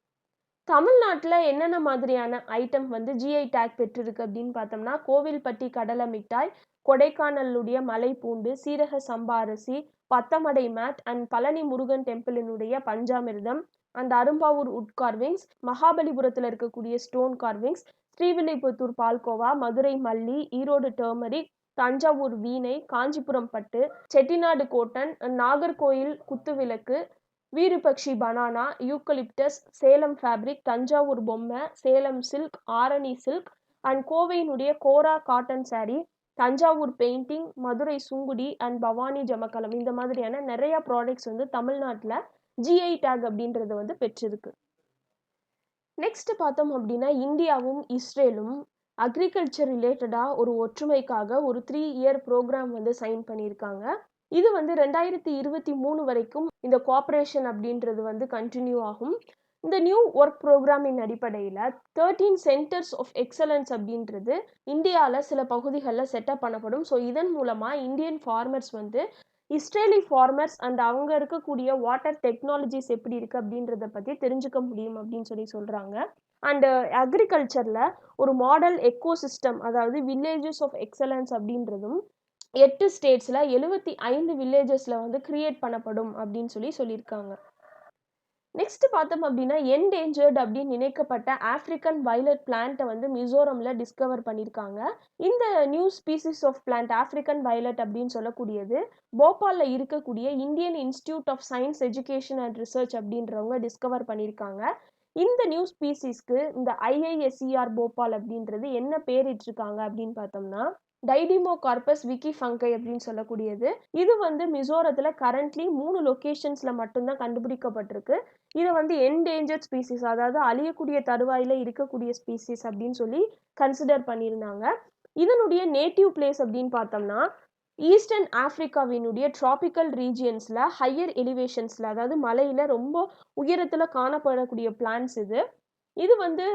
தமிழ்நாட்டில் என்னென்ன மாதிரியான ஐட்டம் வந்து ஜிஐ டேக் பெற்றிருக்கு அப்படின்னு பார்த்தோம்னா கோவில்பட்டி கடலை மிட்டாய், கொடைக்கானலுடைய மலைப்பூண்டு, சீரக சம்பா அரிசி, பத்தமடை மேட் அண்ட் பழனி முருகன் டெம்பிளினுடைய panchamirtham and Arumbavur wood carvings, மகாபலிபுரத்தில் இருக்கக்கூடிய stone carvings, Srivilliputhur palkova, Madurai malli, Erode turmeric, Thanjavur வீணை, காஞ்சிபுரம் பட்டு, செட்டிநாடு கோட்டன், நாகர்கோயில் குத்துவிளக்கு, Virupakshi banana, eucalyptus, Salem fabric, Thanjavur பொம்மை, Salem silk, Arani silk and கோவையினுடைய kora cotton sari, Thanjavur painting, Madurai Sungudi and Bhavani jamakkalam இந்த மாதிரியான நிறைய ப்ராடக்ட்ஸ் வந்து தமிழ்நாட்டில் ஜிஐ டேக் அப்படின்றது வந்து பெற்றிருக்கு. நெக்ஸ்ட் பார்த்தோம் அப்படின்னா இந்தியாவும் இஸ்ரேலும் அக்ரிகல்ச்சர் ரிலேட்டடாக ஒரு ஒற்றுமைக்காக ஒரு 3 இயர் ப்ரோக்ராம் வந்து சைன் பண்ணியிருக்காங்க. இது வந்து 2023 வரைக்கும் இந்த கோஆப்ரேஷன் அப்படின்றது வந்து கண்டினியூ ஆகும். இந்த நியூ ஒர்க் ப்ரோக்ராமின் அடிப்படையில் 13 சென்டர்ஸ் ஆஃப் எக்ஸலன்ஸ் அப்படின்றது இந்தியாவில் சில பகுதிகளில் செட்டப் பண்ணப்படும். ஸோ இதன் மூலமாக இந்தியன் ஃபார்மர்ஸ் வந்து இஸ்ரேலி ஃபார்மர்ஸ் அண்ட் அவங்க இருக்கக்கூடிய வாட்டர் டெக்னாலஜிஸ் எப்படி இருக்குது அப்படின்றத பற்றி தெரிஞ்சுக்க முடியும் அப்படின்னு சொல்கிறாங்க. அண்டு அக்ரிகல்ச்சரில் ஒரு மாடல் எக்கோசிஸ்டம், அதாவது வில்லேஜஸ் ஆஃப் எக்ஸலன்ஸ் அப்படின்றதும் 8 ஸ்டேட்ஸில் 75 வில்லேஜஸில் வந்து கிரியேட் பண்ணப்படும் அப்படின்னு சொல்லியிருக்காங்க. நெக்ஸ்ட் பார்த்தோம் அப்படின்னா என்டேஞ்சர்ட் அப்படின்னு நினைக்கப்பட்ட ஆப்ரிக்கன் வயலட் பிளான்ட்டை வந்து மிசோரமில் டிஸ்கவர் பண்ணியிருக்காங்க. இந்த new species of plant African violet அப்படின்னு சொல்லக்கூடியது போபாலில் இருக்கக்கூடிய Indian Institute of Science Education and Research அப்படின்றவங்க டிஸ்கவர் பண்ணியிருக்காங்க. இந்த நியூ ஸ்பீசிஸ்க்கு இந்த ஐஐஎஸ்இஆர் போபால் அப்படின்றது என்ன பேரிட்டிருக்காங்க அப்படின்னு பார்த்தோம்னா டைடிமோகார்பஸ் விக்கிஃபங்கை அப்படின்னு சொல்லக்கூடியது. இது வந்து மிசோரத்தில் கரண்ட்லி 3 லொக்கேஷன்ஸில் மட்டும்தான் கண்டுபிடிக்கப்பட்டிருக்கு. இதை வந்து என்டேஞ்சர்ட் ஸ்பீசிஸ், அதாவது அழியக்கூடிய தருவாயில் இருக்கக்கூடிய ஸ்பீசிஸ் அப்படின்னு சொல்லி கன்சிடர் பண்ணியிருந்தாங்க. இதனுடைய நேட்டிவ் பிளேஸ் அப்படின்னு பார்த்தோம்னா ஈஸ்டர்ன் ஆஃப்ரிக்காவினுடைய ட்ராபிக்கல் ரீஜியன்ஸில் ஹையர் எலிவேஷன்ஸில், அதாவது மலையில் ரொம்ப உயரத்தில் காணப்படக்கூடிய பிளான்ட்ஸ் இது. இது வந்து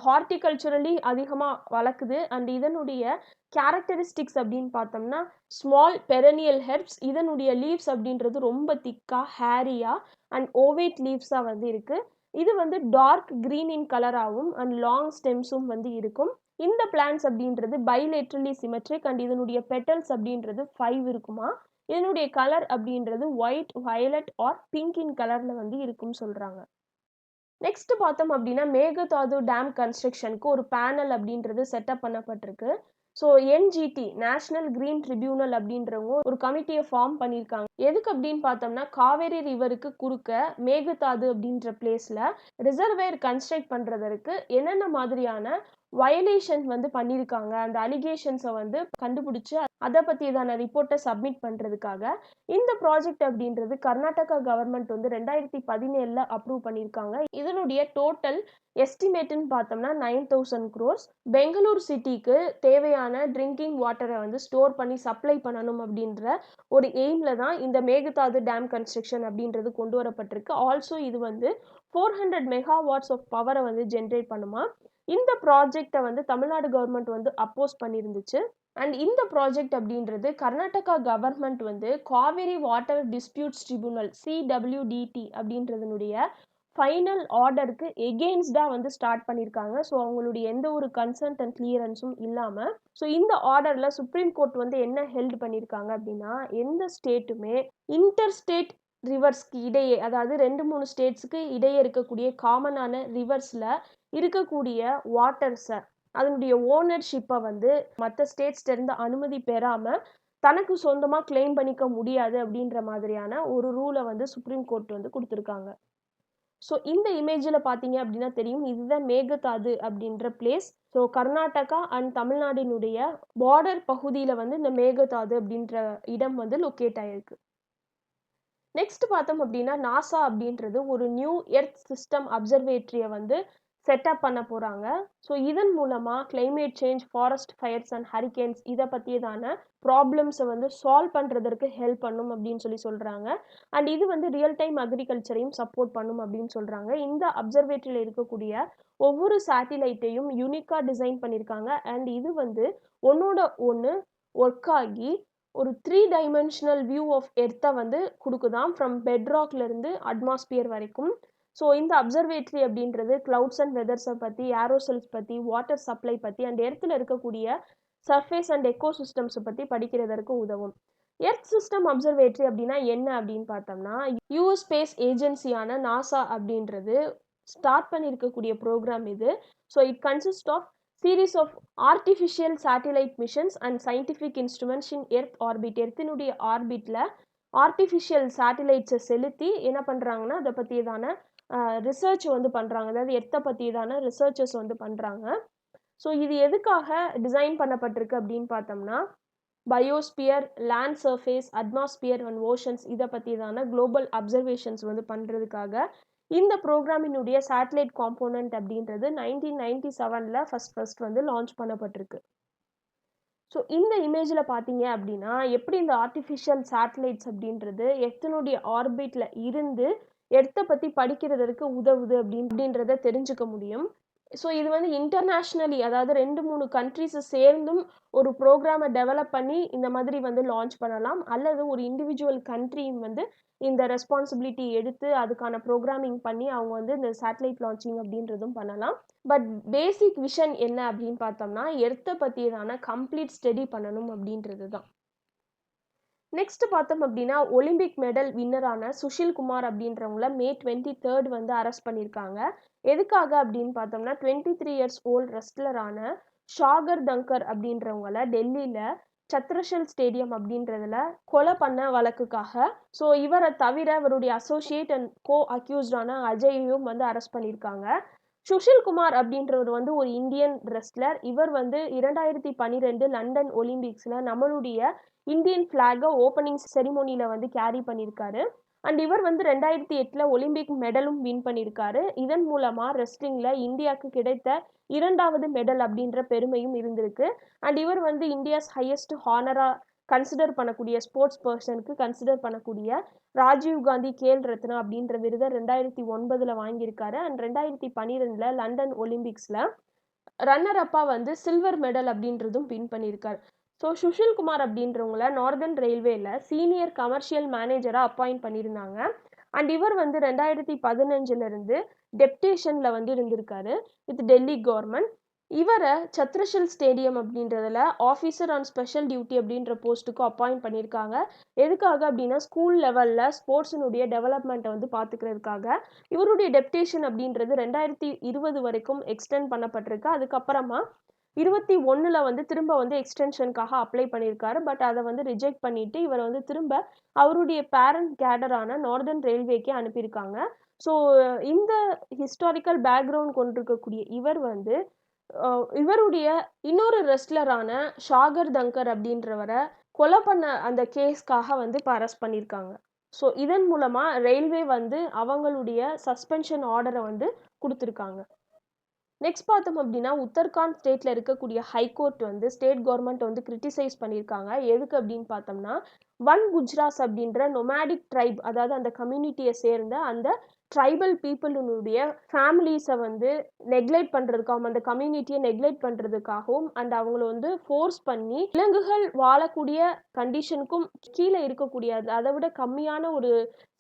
ஹார்டிகல்ச்சுரலி அதிகமா வளர்க்குது. அண்ட் இதனுடைய கேரக்டரிஸ்டிக்ஸ் அப்படின்னு பார்த்தோம்னா, ஸ்மால் பெரனியல் ஹெர்ப்ஸ். இதனுடைய லீவ்ஸ் அப்படின்றது ரொம்ப திக்கா, ஹேரியா அண்ட் ஓவேட் லீவ்ஸா வந்து இருக்கு. இது வந்து டார்க் கிரீன் இன் கலராவும் அண்ட் லாங் ஸ்டெம்ஸும் வந்து இருக்கும். இந்த பிளான்ட்ஸ் அப்படின்றது பைலேட்ரலி சிமெட்ரிக் அண்ட் இதனுடைய பெட்டல்ஸ் அப்படின்றது 5 இருக்குமா. இதனுடைய கலர் அப்படின்றது white, violet or pink in கலர்ல வந்து இருக்கும்னு சொல்றாங்க. நெக்ஸ்ட் பார்த்தோம் அப்படின்னா, மேகதாது டேம் கன்ஸ்ட்ரக்ஷனுக்கு ஒரு பேனல் அப்படின்றது செட்டப் பண்ணப்பட்டிருக்கு. So NGT national green tribunal அப்படின்றவங்க ஒரு கமிட்டியை ஃபார்ம் பண்ணியிருக்காங்க. எதுக்கு அப்படின்னு பார்த்தோம்னா, காவேரி ரிவருக்கு குறுக்க மேகதாது அப்படின்ற பிளேஸில் ரிசர்வேர் கன்ஸ்ட்ரக்ட் பண்ணுறதற்கு என்னென்ன மாதிரியான வயலேஷன் வந்து பண்ணியிருக்காங்க, அந்த அலிகேஷன்ஸை வந்து கண்டுபிடிச்சு அதை பற்றியதான ரிப்போர்ட்டை சப்மிட் பண்ணுறதுக்காக இந்த ப்ராஜெக்ட் அப்படின்றது கர்நாடகா கவர்மெண்ட் வந்து 2017 அப்ரூவ் பண்ணியிருக்காங்க. இதனுடைய டோட்டல் எஸ்டிமேட்னு பார்த்தோம்னா 9,000 crores. பெங்களூர் சிட்டிக்கு தேவையான ட்ரிங்கிங் வாட்டரை வந்து ஸ்டோர் பண்ணி சப்ளை பண்ணணும் அப்படின்ற ஒரு எய்மில் தான் இந்த மேகதாது டேம் கன்ஸ்ட்ரக்ஷன் அப்படின்றது கொண்டு வரப்பட்டிருக்கு. ஆல்சோ இது வந்து 400 மெகாவாட்ஸ் ஆஃப் பவரை வந்து ஜென்ரேட் பண்ணுமா. இந்த ப்ராஜெக்டை வந்து தமிழ்நாடு கவர்மெண்ட் வந்து அப்போஸ் பண்ணியிருந்துச்சு. அண்ட் இந்த ப்ராஜெக்ட் அப்படின்றது கர்நாடகா கவர்மெண்ட் வந்து Kaveri water disputes tribunal CWDT அப்படின்றதனுடைய ஃபைனல் ஆர்டருக்கு எகெயின்ஸ்டாக வந்து ஸ்டார்ட் பண்ணியிருக்காங்க. ஸோ அவங்களுடைய எந்த ஒரு கன்சென்ட் அண்ட் கிளியரன்ஸும் இல்லாமல். ஸோ இந்த ஆர்டரில் சுப்ரீம் கோர்ட் வந்து என்ன ஹெல்ட் பண்ணியிருக்காங்க அப்படின்னா, எந்த ஸ்டேட்டுமே இன்டர் ஸ்டேட் ரிவர்ஸ்க்கு இடையே, அதாவது 2-3 ஸ்டேட்ஸுக்கு இடையே இருக்கக்கூடிய காமனான ரிவர்ஸில் இருக்கக்கூடிய வாட்டர்ஸை, அதனுடைய ஓனர்ஷிப்பை வந்து மற்ற ஸ்டேட்ஸ்லேருந்து அனுமதி பெறாமல் தனக்கு சொந்தமாக கிளைம் பண்ணிக்க முடியாது அப்படின்ற மாதிரியான ஒரு ரூலை வந்து சுப்ரீம் கோர்ட் வந்து கொடுத்துருக்காங்க. ஸோ இந்த இமேஜில் பார்த்தீங்க அப்படின்னா தெரியும், இதுதான் மேகதாது அப்படின்ற பிளேஸ். ஸோ கர்நாடகா அண்ட் தமிழ்நாடினுடைய பார்டர் பகுதியில் வந்து இந்த மேகதாது அப்படின்ற இடம் வந்து லொக்கேட் ஆயிருக்கு. நெக்ஸ்ட் பார்த்தோம் அப்படின்னா, நாசா அப்படின்றது ஒரு நியூ எர்த் சிஸ்டம் அப்சர்வேட்டரியை வந்து செட்டப் பண்ண போகிறாங்க. ஸோ இதன் மூலமாக climate change, forest fires and hurricanes இதை பற்றியதான ப்ராப்ளம்ஸை வந்து சால்வ் பண்ணுறதற்கு ஹெல்ப் பண்ணும் அப்படின்னு சொல்கிறாங்க. அண்ட் இது வந்து ரியல் டைம் அக்ரிகல்ச்சரையும் சப்போர்ட் பண்ணும் அப்படின்னு சொல்கிறாங்க. இந்த அப்சர்வேட்டரியில் இருக்கக்கூடிய ஒவ்வொரு சேட்டிலைட்டையும் யூனிக்காக டிசைன் பண்ணியிருக்காங்க. அண்ட் இது வந்து ஒன்னோட ஒன்று ஒர்க் ஆகி ஒரு 3 டைமென்ஷனல் வியூ ஆஃப் எர்த்தை வந்து கொடுக்குதாம், ஃப்ரம் பெட்ராக்லேருந்து அட்மாஸ்பியர் வரைக்கும். ஸோ இந்த அப்சர்வேட்டரி அப்படின்றது கிளவுட்ஸ் அண்ட் வெதர்ஸை பற்றி, ஏரோசெல்ஸ் பற்றி, வாட்டர் சப்ளை பற்றி அண்ட் எர்த்தில் இருக்கக்கூடிய சர்ஃபேஸ் அண்ட் எக்கோசிஸ்டம்ஸை பற்றி படிக்கிறதற்கு உதவும். எர்த் சிஸ்டம் அப்சர்வேட்டரி அப்படின்னா என்ன அப்படின்னு பார்த்தோம்னா, யூஎஸ் ஸ்பேஸ் ஏஜென்சியான நாசா அப்படின்றது ஸ்டார்ட் பண்ணியிருக்கக்கூடிய ப்ரோக்ராம் இது. So it consist of series of artificial satellite missions and scientific instruments in earth orbit. எர்த்தினுடைய ஆர்பிட்டில் ஆர்டிஃபிஷியல் சேட்டிலைட்ஸை செலுத்தி என்ன பண்ணுறாங்கன்னா, அதை பற்றியதான ரிசர்ச் வந்து பண்ணுறாங்க. அதாவது எர்த்தை பற்றியதான ரிசர்ச்சஸ் வந்து பண்ணுறாங்க. ஸோ இது எதுக்காக டிசைன் பண்ணப்பட்டிருக்கு அப்படின்னு பார்த்தோம்னா, biosphere, land surface, atmosphere and oceans இதை பற்றியதான குளோபல் அப்சர்வேஷன்ஸ் வந்து பண்ணுறதுக்காக இந்த ப்ரோக்ராமினுடைய சேட்டலைட் காம்போனன்ட் அப்படின்றது 1997 ஃபர்ஸ்ட் வந்து லான்ச் பண்ணப்பட்டிருக்கு. ஸோ இந்த இமேஜில் பார்த்தீங்க அப்படின்னா, எப்படி இந்த ஆர்டிஃபிஷியல் சேட்டலைட்ஸ் அப்படின்றது எர்த்தினுடைய ஆர்பிட்டில் இருந்து எர்த்தை பற்றி படிக்கிறதற்கு உதவுது அப்படின்றத தெரிஞ்சுக்க முடியும். ஸோ இது வந்து இன்டர்நேஷ்னலி, அதாவது 2-3 கண்ட்ரிஸை சேர்ந்தும் ஒரு ப்ரோக்ராமை டெவலப் பண்ணி இந்த மாதிரி வந்து லான்ச் பண்ணலாம். அல்லது ஒரு இண்டிவிஜுவல் கண்ட்ரியும் வந்து இந்த ரெஸ்பான்சிபிலிட்டி எடுத்து அதுக்கான ப்ரோக்ராமிங் பண்ணி அவங்க வந்து இந்த சேட்டலைட் லான்ச்சிங் அப்படின்றதும் பண்ணலாம். பட் பேசிக் விஷன் என்ன அப்படின்னு பார்த்தோம்னா, எர்த்தை பற்றியதான கம்ப்ளீட் ஸ்டடி பண்ணணும் அப்படின்றது தான். நெக்ஸ்ட் பார்த்தோம் அப்படின்னா, ஒலிம்பிக் மெடல் வின்னரான சுஷில் குமார் அப்படின்றவங்கள May 23 வந்து அரெஸ்ட் பண்ணியிருக்காங்க. எதுக்காக அப்படின்னு பார்த்தோம்னா, 23 இயர்ஸ் ஓல்ட் ரெஸ்லரான ஷாகர் தங்கர் அப்படின்றவங்கள டெல்லியில் சத்ரஷல் ஸ்டேடியம் அப்படின்றதுல கொலை பண்ண வழக்குக்காக. ஸோ இவரை தவிர இவருடைய அசோசியேட் அண்ட் கோ அக்யூஸ்டான அஜய்யும் வந்து அரெஸ்ட் பண்ணியிருக்காங்க. சுஷில் குமார் அப்படின்றவர் வந்து ஒரு இந்தியன் ரெஸ்லர். இவர் வந்து 2012 லண்டன் ஒலிம்பிக்ஸில் நம்மளுடைய இந்தியன் ஃப்ளாகை ஓப்பனிங் செரிமோனியில் வந்து கேரி பண்ணியிருக்காரு. அண்ட் இவர் வந்து 2008 ஒலிம்பிக் மெடலும் வின் பண்ணியிருக்காரு. இதன் மூலமாக ரெஸ்லிங்கில் இந்தியாவுக்கு கிடைத்த 2வது மெடல் அப்படின்ற பெருமையும் இருந்திருக்கு. அண்ட் இவர் வந்து இந்தியாஸ் ஹையஸ்ட் ஹானராக கன்சிடர் பண்ணக்கூடிய ஸ்போர்ட்ஸ் பர்சனுக்கு கன்சிடர் பண்ணக்கூடிய ராஜீவ் காந்தி கேல் ரத்னா அப்படின்ற விருதை 2009 வாங்கியிருக்காரு. அண்ட் 2012 லண்டன் ஒலிம்பிக்ஸ்ல ரன்னர் அப்பா வந்து சில்வர் மெடல் அப்படின்றதும் வின் பண்ணியிருக்காரு. ஸோ சுஷில் குமார் அப்படின்றவங்கள நார்தர்ன் ரயில்வேல சீனியர் கமர்ஷியல் மேனேஜராக அப்பாயிண்ட் பண்ணியிருந்தாங்க. அண்ட் இவர் வந்து 2015 டெப்டேஷன்ல வந்து இருந்திருக்காரு வித் டெல்லி கவர்மெண்ட். இவரை சத்ரஷில் ஸ்டேடியம் அப்படின்றதுல ஆஃபீஸர் ஆன் ஸ்பெஷல் டியூட்டி அப்படின்ற போஸ்ட்டுக்கு அப்பாயிண்ட் பண்ணியிருக்காங்க. எதுக்காக அப்படின்னா ஸ்கூல் லெவலில் ஸ்போர்ட்ஸினுடைய டெவலப்மெண்ட்டை வந்து பார்த்துக்கிறதுக்காக. இவருடைய டெப்டேஷன் அப்படின்றது 2020 வரைக்கும் எக்ஸ்டெண்ட் பண்ணப்பட்டிருக்கு. அதுக்கப்புறமா 21 வந்து திரும்ப வந்து எக்ஸ்டென்ஷனுக்காக அப்ளை பண்ணியிருக்காரு. பட் அதை வந்து ரிஜெக்ட் பண்ணிட்டு இவர் வந்து திரும்ப அவருடைய பேரண்ட் கேடரான நார்தர்ன் ரயில்வேக்கே அனுப்பியிருக்காங்க. ஸோ இந்த ஹிஸ்டாரிக்கல் பேக்ரவுண்ட் கொண்டிருக்கக்கூடிய இவர் வந்து இவருடைய இன்னொரு ரெஸ்லரான ஷாகர் தங்கர் அப்படின்றவரை கொலை பண்ண அந்த கேஸ்க்காக வந்து இப்போ அரெஸ்ட் பண்ணியிருக்காங்க. ஸோ இதன் மூலமா ரயில்வே வந்து அவங்களுடைய சஸ்பென்ஷன் ஆர்டரை வந்து கொடுத்துருக்காங்க. நெக்ஸ்ட் பார்த்தோம் அப்படின்னா உத்தரகாண்ட் ஸ்டேட்ல இருக்கக்கூடிய ஹைகோர்ட் வந்து ஸ்டேட் கவர்மெண்ட் வந்து கிரிட்டிசைஸ் பண்ணியிருக்காங்க. எதுக்கு அப்படின்னு பார்த்தோம்னா ஒன் குஜ்ராஸ் அப்படின்ற நொமேடிக் ட்ரைப், அதாவது அந்த கம்யூனிட்டியை சேர்ந்த அந்த ட்ரைபல் பீப்புளினுடைய ஃபேமிலிஸை வந்து நெக்லெக்ட் பண்ணுறதுக்காகவும் அந்த கம்யூனிட்டியை நெக்லெக்ட் பண்ணுறதுக்காகவும் அண்ட் அவங்கள வந்து ஃபோர்ஸ் பண்ணி விலங்குகள் வாழக்கூடிய கண்டிஷனுக்கும் கீழே இருக்கக்கூடிய அதை விட கம்மியான ஒரு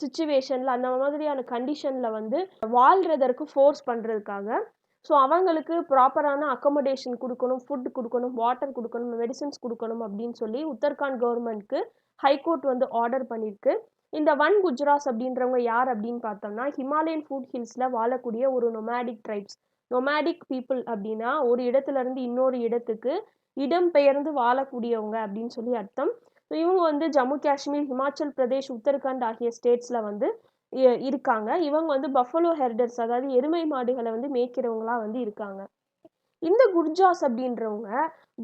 சுச்சுவேஷனில் அந்த மாதிரியான கண்டிஷனில் வந்து வாழ்கிறதற்கு ஃபோர்ஸ் பண்ணுறதுக்காக. ஸோ அவங்களுக்கு ப்ராப்பரான அக்கமடேஷன் கொடுக்கணும், ஃபுட் கொடுக்கணும், வாட்டர் கொடுக்கணும், மெடிசன்ஸ் கொடுக்கணும் அப்படின்னு சொல்லி உத்தரகாண்ட் கவர்மெண்ட்க்கு ஹைகோர்ட் வந்து ஆர்டர் பண்ணியிருக்கு. இந்த ஒன் குஜ்ராஸ் அப்படின்றவங்க யார் அப்படின்னு பார்த்தோம்னா ஹிமாலயன் ஃபுட் ஹில்ஸில் வாழக்கூடிய ஒரு நொமேடிக் ட்ரைப்ஸ். நொமேடிக் பீப்புள் அப்படின்னா ஒரு இடத்துல இருந்து இன்னொரு இடத்துக்கு இடம் பெயர்ந்து வாழக்கூடியவங்க அப்படின்னு சொல்லி அர்த்தம். இவங்க வந்து ஜம்மு காஷ்மீர், ஹிமாச்சல் பிரதேஷ், உத்தரகாண்ட் ஆகிய ஸ்டேட்ஸில் வந்து இருக்காங்க. இவங்க வந்து பஃபலோ ஹெர்டர்ஸ், அதாவது எருமை மாடுகளை வந்து மேய்க்கிறவங்களா வந்து இருக்காங்க. இந்த குர்ஜாஸ் அப்படின்றவங்க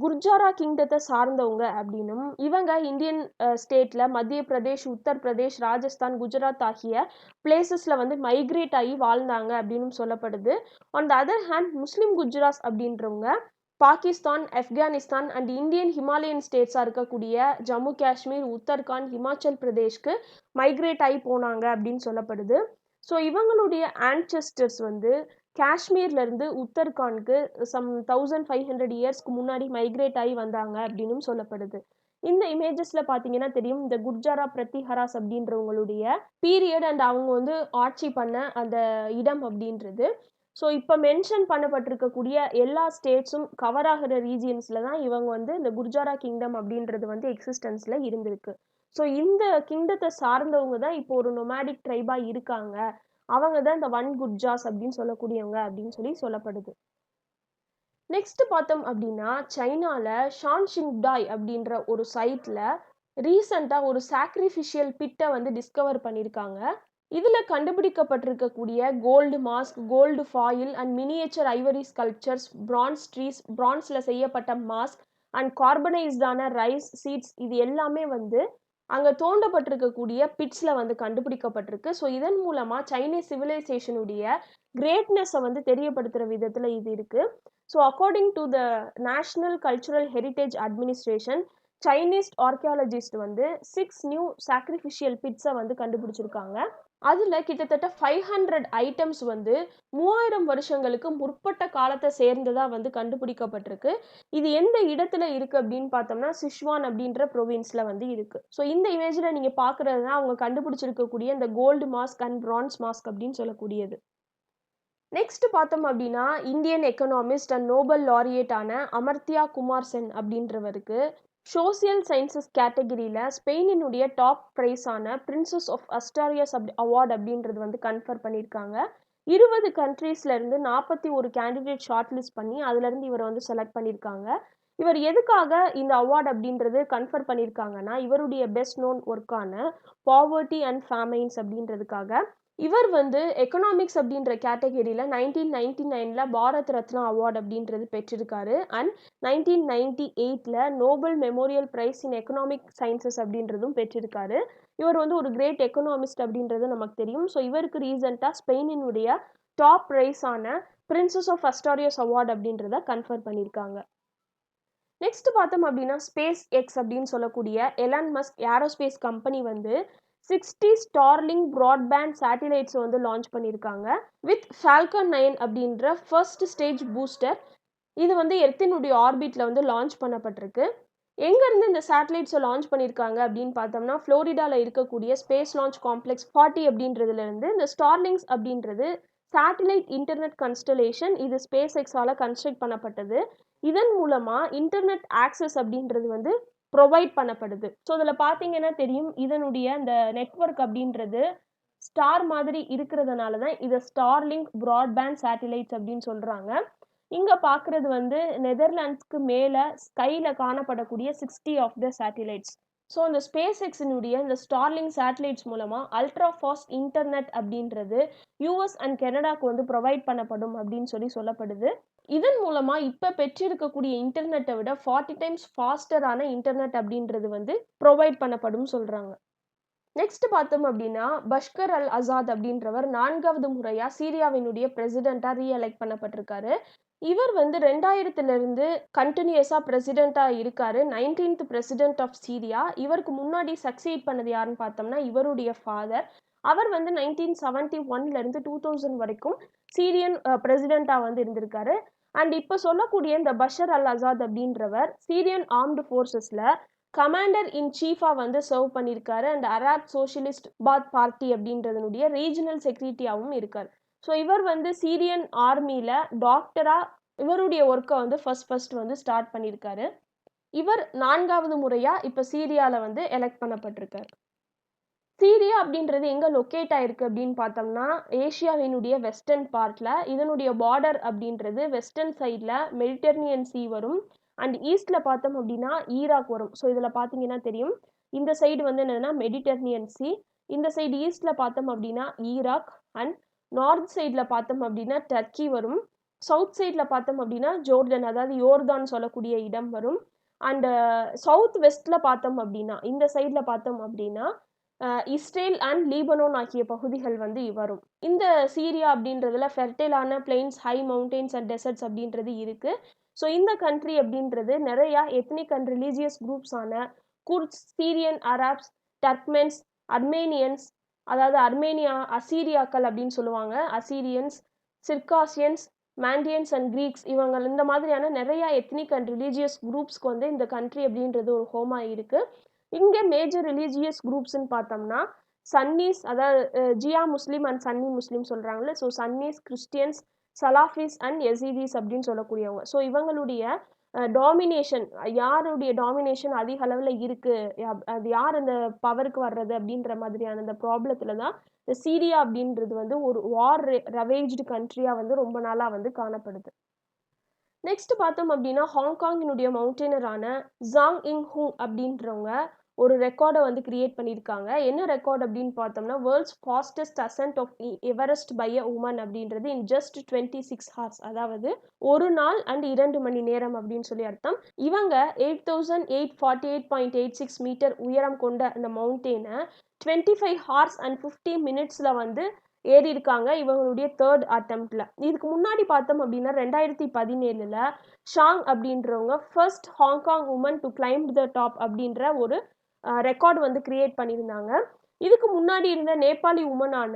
குர்ஜாரா கிங்டத்தை சார்ந்தவங்க அப்படின்னும் இவங்க இந்தியன் ஸ்டேட்ல மத்திய பிரதேஷ், உத்தரப்பிரதேஷ், ராஜஸ்தான், குஜராத் ஆகிய பிளேசஸ்ல வந்து மைக்ரேட் ஆகி வாழ்ந்தாங்க அப்படின்னு சொல்லப்படுது. On the other hand Muslim Gujjars அப்படின்றவங்க Pakistan, Afghanistan and Indian Himalayan ஸ்டேட்ஸாக இருக்கக்கூடிய ஜம்மு காஷ்மீர், உத்தரகாண்ட், ஹிமாச்சல் பிரதேஷ்க்கு மைக்ரேட் ஆகி போனாங்க அப்படின்னு சொல்லப்படுது. ஸோ இவங்களுடைய ஆன்செஸ்டர்ஸ் வந்து காஷ்மீர்லேருந்து உத்தரகாண்ட்க்கு சம் 1500 இயர்ஸ்க்கு முன்னாடி மைக்ரேட் ஆகி வந்தாங்க அப்படின்னு சொல்லப்படுது. இந்த இமேஜஸில் பார்த்தீங்கன்னா தெரியும் இந்த குர்ஜாரா பிரத்திஹராஸ் அப்படின்றவங்களுடைய பீரியட் அண்ட் அவங்க வந்து ஆட்சி பண்ண அந்த இடம் அப்படின்றது. ஸோ இப்போ மென்ஷன் பண்ணப்பட்டிருக்கக்கூடிய எல்லா ஸ்டேட்ஸும் கவர் ஆகிற ரீஜியன்ஸில் தான் இவங்க வந்து இந்த குர்ஜாரா கிங்டம் அப்படின்றது வந்து எக்ஸிஸ்டன்ஸில் இருந்திருக்கு. ஸோ இந்த கிங்டத்தை சார்ந்தவங்க தான் இப்போ ஒரு நொமேடிக் ட்ரைபாக இருக்காங்க. அவங்க தான் இந்த ஒன் குர்ஜாஸ் அப்படின்னு சொல்லக்கூடியவங்க அப்படின்னு சொல்லி சொல்லப்படுது. நெக்ஸ்ட் பார்த்தோம் அப்படின்னா சைனாவில் ஷான்ஷிங்டாய் அப்படின்ற ஒரு சைட்டில் ரீசெண்டாக ஒரு சாக்ரிஃபிஷியல் பிட்டை வந்து டிஸ்கவர் பண்ணியிருக்காங்க. இதில் கண்டுபிடிக்கப்பட்டிருக்கக்கூடிய gold mask, gold foil and miniature ivory sculptures, bronze trees, பிரான்ஸில் செய்யப்பட்ட மாஸ்க் அண்ட் கார்பனைஸ்டான ரைஸ் சீட்ஸ், இது எல்லாமே வந்து அங்கே தோண்டப்பட்டிருக்கக்கூடிய பிட்ஸில் வந்து கண்டுபிடிக்கப்பட்டிருக்கு. ஸோ இதன் மூலமாக சைனீஸ் சிவிலைசேஷனுடைய கிரேட்னஸை வந்து தெரியப்படுத்துகிற விதத்தில் இது இருக்குது. So according to the national cultural heritage administration, Chinese archaeologist வந்து 6 நியூ சாக்ரிஃபிஷியல் பிட்ஸை வந்து கண்டுபிடிச்சிருக்காங்க. அதில் கிட்டத்தட்ட 500 ஐட்டம்ஸ் வந்து 3000 வருஷங்களுக்கு முற்பட்ட காலத்தை சேர்ந்ததாக வந்து கண்டுபிடிக்கப்பட்டிருக்கு. இது எந்த இடத்துல இருக்குது அப்படின்னு பார்த்தோம்னா சிச்சுவான் அப்படின்ற ப்ரொவின்ஸில் வந்து இருக்குது. ஸோ இந்த இமேஜில் நீங்கள் பார்க்குறது தான் அவங்க கண்டுபிடிச்சிருக்கக்கூடிய இந்த gold mask and bronze mask அப்படின்னு சொல்லக்கூடியது. நெக்ஸ்ட் பார்த்தோம் அப்படின்னா இந்தியன் எக்கனாமிஸ்ட் அண்ட் நோபல் லாரியேட்டான அமர்த்தியா குமார் சென் அப்படின்றவருக்கு சோசியல் சயின்சஸ் கேட்டகரியில் ஸ்பெயினினுடைய டாப் ப்ரைஸான பிரின்சஸ் ஆஃப் அஸ்டாரியஸ் அவார்டு அப்படின்றது வந்து கன்ஃபர் பண்ணியிருக்காங்க. 20 கண்ட்ரீஸ்லேருந்து 41 கேண்டிடேட் ஷார்ட் லிஸ்ட் பண்ணி அதுலேருந்து இவரை வந்து செலக்ட் பண்ணியிருக்காங்க. இவர் எதுக்காக இந்த அவார்டு அப்படின்றது கன்ஃபர் பண்ணியிருக்காங்கன்னா இவருடைய பெஸ்ட் நோன் ஒர்க்கான பாவர்ட்டி அண்ட் ஃபேமைன்ஸ் அப்படின்றதுக்காக. இவர் வந்து எக்கனாமிக்ஸ் அப்படின்ற கேட்டகரியில் 1999 பாரத் ரத்னா அவார்டு அப்படின்றது பெற்றிருக்காரு. And 1998 Nobel memorial prize in economic sciences அப்படின்றதும் பெற்றிருக்காரு. இவர் வந்து ஒரு கிரேட் எக்கனாமிஸ்ட் அப்படின்றது நமக்கு தெரியும். ஸோ இவருக்கு ரீசெண்டாக ஸ்பெயினினுடைய top பிரைஸான princess of Asturias award அப்படின்றத கன்ஃபர் பண்ணியிருக்காங்க. நெக்ஸ்ட் பார்த்தோம் அப்படின்னா ஸ்பேஸ் எக்ஸ் அப்படின்னு சொல்லக்கூடிய எலான் மஸ்க் ஏரோஸ்பேஸ் கம்பெனி வந்து 60 ஸ்டார்லிங் ப்ராட்பேண்ட் சேட்டிலைட்ஸ் வந்து லான்ச் பண்ணியிருக்காங்க வித் ஃபால்கன் 9 அப்படின்ற ஃபர்ஸ்ட் ஸ்டேஜ் பூஸ்டர். இது வந்து எர்த்தினுடைய ஆர்பிட்ல வந்து லான்ச் பண்ணப்பட்டிருக்கு. எங்கேருந்து இந்த சேட்டலைட்ஸை லான்ச் பண்ணியிருக்காங்க அப்படின்னு பார்த்தோம்னா ஃப்ளோரிடாவில் இருக்கக்கூடிய ஸ்பேஸ் லான்ச் காம்ப்ளெக்ஸ் 40 அப்படின்றதுலேருந்து இந்த ஸ்டார்லிங்ஸ் அப்படின்றது சேட்டலைட் இன்டர்நெட் கன்ஸ்டலேஷன், இது ஸ்பேஸ் எக்ஸால் கன்ஸ்ட்ரக்ட் பண்ணப்பட்டது. இதன் மூலமாக இன்டர்நெட் ஆக்சஸ் அப்படின்றது வந்து ப்ரொவைட் பண்ணப்படுது. ஸோ இதில் பார்த்தீங்கன்னா தெரியும், இதனுடைய அந்த நெட்வொர்க் அப்படின்றது ஸ்டார் மாதிரி இருக்கிறதுனால தான் இதை ஸ்டார்லிங்க் ப்ராட்பேண்ட் சேட்டிலைட்ஸ் அப்படின்னு சொல்கிறாங்க. இங்கே பார்க்குறது வந்து நெதர்லாண்ட்ஸ்க்கு மேலே ஸ்கையில் காணப்படக்கூடிய 60 ஆஃப் த சேட்டிலைட்ஸ். ஸோ இந்த ஸ்பேஸ் எக்ஸினுடைய இந்த ஸ்டார்லிங் சேட்டலைட்ஸ் மூலமாக அல்ட்ரா ஃபாஸ்ட் இன்டர்நெட் அப்படின்றது யூஎஸ் அண்ட் கனடாக்கு வந்து ப்ரொவைட் பண்ணப்படும் அப்படின்னு சொல்லப்படுது. இதன் மூலமாக இப்போ பெற்றிருக்கக்கூடிய இன்டர்நெட்டை விட 40 டைம்ஸ் ஃபாஸ்டரான இன்டர்நெட் அப்படின்றது வந்து ப்ரொவைட் பண்ணப்படும் சொல்கிறாங்க. நெக்ஸ்ட் பார்த்தோம் அப்படின்னா பஷ்கர் அல் அசாத் அப்படின்றவர் 4வது முறையாக சீரியாவினுடைய பிரசிடெண்ட்டாக ரீஎலெக்ட் பண்ணப்பட்டிருக்காரு. இவர் வந்து 2000லிருந்து கண்டினியூஸாக பிரசிடெண்ட்டாக இருக்காரு. 19th president of Syria. இவருக்கு முன்னாடி சக்சீட் பண்ணது யாருன்னு பார்த்தோம்னா இவருடைய ஃபாதர். அவர் வந்து 1971லேருந்து 2000 வரைக்கும் சீரியன் பிரசிடெண்ட்டாக வந்து இருந்திருக்காரு. அண்ட் இப்போ சொல்லக்கூடிய இந்த பஷர் அல் அசாத் அப்படின்றவர் சீரியன் ஆர்ம்டு ஃபோர்ஸஸில் கமாண்டர் இன் சீஃபாக வந்து சர்வ் பண்ணியிருக்காரு. And Arab socialist Baath party அப்படின்றதனுடைய ரீஜனல் செக்ரட்டரியாகவும் இருக்கார். ஸோ இவர் வந்து சீரியன் ஆர்மியில் டாக்டராக இவருடைய ஒர்க்கை வந்து ஃபர்ஸ்ட் வந்து ஸ்டார்ட் பண்ணியிருக்காரு. இவர் 4வது முறையாக இப்போ சீரியாவில் வந்து எலெக்ட் பண்ணப்பட்டிருக்கார். சீரியா அப்படின்றது எங்கே லொக்கேட் ஆயிருக்கு அப்படின்னு பார்த்தோம்னா ஏஷியாவினுடைய வெஸ்டர்ன் பார்ட்டில். இதனுடைய பார்டர் அப்படின்றது வெஸ்டர்ன் சைடில் மெடிட்டரேனியன் சீ வரும். அண்ட் ஈஸ்டில் பார்த்தோம் அப்படின்னா ஈராக் வரும். ஸோ இதில் பார்த்தீங்கன்னா தெரியும், இந்த சைடு வந்து என்னென்னா மெடிட்டரேனியன் சீ, இந்த சைடு ஈஸ்டில் பார்த்தோம் அப்படின்னா ஈராக், அண்ட் நார்த் சைடில் பார்த்தோம் அப்படின்னா டர்க்கி வரும். சவுத் சைடில் பார்த்தோம் அப்படின்னா ஜோர்டன், அதாவது யோர்தான் சொல்லக்கூடிய இடம் வரும். அண்டு சவுத் வெஸ்ட்டில் பார்த்தோம் அப்படின்னா இந்த சைடில் பார்த்தோம் அப்படின்னா இஸ்ரேல் அண்ட் லீபனோன் ஆகிய பகுதிகள் வந்து வரும். இந்த சீரியா அப்படின்றதுல ஃபெர்டைலான plains, high mountains and deserts அப்படின்றது இருக்குது. ஸோ இந்த கண்ட்ரி அப்படின்றது நிறையா எத்னிக் அண்ட் ரிலீஜியஸ் குரூப்ஸான Kurds, Syrian Arabs, Turkmens, Armenians, அதாவது அர்மேனியா அசீரியாக்கள் அப்படின்னு சொல்லுவாங்க, அசீரியன்ஸ், சிர்காசியன்ஸ், மாண்டியன்ஸ் அண்ட் கிரீக்ஸ், இவங்க இந்த மாதிரியான நிறையா எத்னிக் அண்ட் ரிலீஜியஸ் குரூப்ஸ்க்கு வந்து இந்த கண்ட்ரி அப்படின்றது ஒரு ஹோமாக இருக்குது. இங்கே மேஜர் ரிலீஜியஸ் குரூப்ஸ்ன்னு பார்த்தோம்னா சன்னீஸ், அதாவது ஜியா முஸ்லீம் அண்ட் சன்னி முஸ்லீம் சொல்கிறாங்களே, ஸோ சன்னீஸ், கிறிஸ்டியன்ஸ், சலாஃபீஸ் அண்ட் எசீதீஸ் அப்படின்னு சொல்லக்கூடியவங்க. ஸோ இவங்களுடைய டாமினேஷன், யாருடைய டாமினேஷன் அதிக அளவில் இருக்குது, அது யார் அந்த பவருக்கு வர்றது அப்படின்ற மாதிரியான அந்த ப்ராப்ளத்தில் தான் இந்த சீரியா அப்படின்றது வந்து ஒரு வார் ரவேஜ்டு கண்ட்ரியாக வந்து ரொம்ப நாளாக வந்து காணப்படுது. நெக்ஸ்ட் பார்த்தோம் அப்படின்னா ஹாங்காங்கினுடைய மவுண்டெயினரான ஜாங் இங் ஹூ அப்படின்றவங்க ஒரு ரெக்கார்டை வந்து கிரியேட் பண்ணியிருக்காங்க. என்ன ரெக்கார்ட் அப்படின்னு பார்த்தோம்னா world's fastest ascent of Everest by a woman அப்படின்றது இன் ஜஸ்ட் 26 hours, அதாவது ஒரு நாள் அண்ட் 2 மணி நேரம் அப்படின்னு சொல்லி அர்த்தம். இவங்க 8848.86 மீட்டர் உயரம் கொண்ட அந்த மவுண்டெயினை 25 hours and 50 minutes வந்து ஏறி இருக்காங்க இவங்களுடைய 3rd அட்டெம்ப்ட்ல. இதுக்கு முன்னாடி பார்த்தோம் அப்படின்னா 2017ல் ஷாங் அப்படின்றவங்க first Hong Kong woman to climb the top அப்படின்ற ஒரு ரெக்கார்டு வந்து கிரியேட் பண்ணியிருந்தாங்க. இதுக்கு முன்னாடி இருந்த நேபாளி உமனான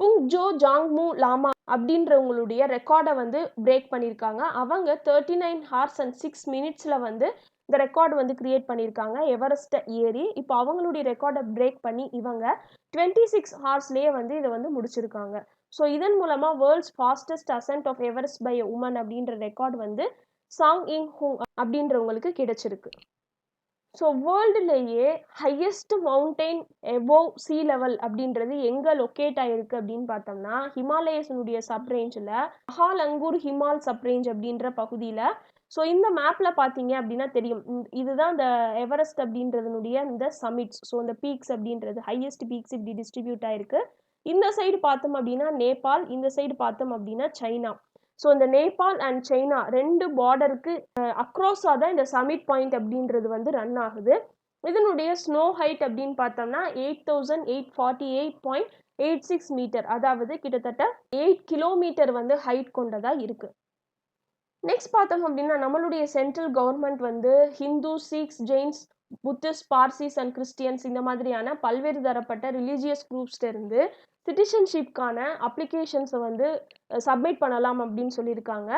புங்ஜோ ஜாங்மு லாமா அப்படின்றவங்களுடைய ரெக்கார்டை வந்து பிரேக் பண்ணியிருக்காங்க. அவங்க 39 hours and 6 minutes வந்து இந்த ரெக்கார்டு வந்து கிரியேட் பண்ணியிருக்காங்க எவரெஸ்ட்டை ஏறி. இப்போ அவங்களுடைய ரெக்கார்டை பிரேக் பண்ணி இவங்க 26 hours வந்து இதை வந்து முடிச்சிருக்காங்க. ஸோ இதன் மூலமாக world's fastest ascent of Everest by woman அப்படின்ற ரெக்கார்டு வந்து சாங் இங் ஹூங் அப்படின்றவங்களுக்கு கிடைச்சிருக்கு. ஸோ வேர்ல்டுலேயே highest mountain above sea level அப்படின்றது எங்கே லொக்கேட் ஆகிருக்கு அப்படின்னு பார்த்தோம்னா ஹிமாலயஸினுடைய சப்ரேஞ்சில் மஹாலங்கூர் ஹிமால் சப்ரேஞ்ச் அப்படின்ற பகுதியில். ஸோ இந்த மேப்பில் பார்த்தீங்க அப்படின்னா தெரியும், இதுதான் இந்த எவரெஸ்ட் அப்படின்றதுனுடைய இந்த சமிட்ஸ். ஸோ இந்த பீக்ஸ் அப்படின்றது ஹையஸ்ட் பீக்ஸ் இப்படி டிஸ்ட்ரிபியூட் ஆகிருக்கு. இந்த சைடு பார்த்தோம் அப்படின்னா நேபாள், இந்த சைடு பார்த்தோம் அப்படின்னா சைனா. ஸோ இந்த நேபாள் அண்ட் சைனா 2 பார்டருக்கு அக்ராஸாக தான் இந்த சமிட் பாயிண்ட் அப்படின்றது வந்து ரன் ஆகுது. இதனுடைய ஸ்னோ ஹைட் அப்படின்னு பார்த்தோம்னா 8848.86 மீட்டர், அதாவது கிட்டத்தட்ட 8 கிலோமீட்டர் வந்து ஹைட் கொண்டதாக இருக்குது. நெக்ஸ்ட் பார்த்தோம் அப்படின்னா, நம்மளுடைய சென்ட்ரல் கவர்மெண்ட் வந்து Hindu, Sikhs, Jains, Buddhist, Parsis and Christians இந்த மாதிரியான பல்வேறு தரப்பட்ட ரிலிஜியஸ் குரூப்ஸ்ட்ட இருந்து சிட்டிசன்ஷிப்கான அப்ளிகேஷன்ஸ வந்து சப்மிட் பண்ணலாம் அப்படின்னு சொல்லியிருக்காங்க.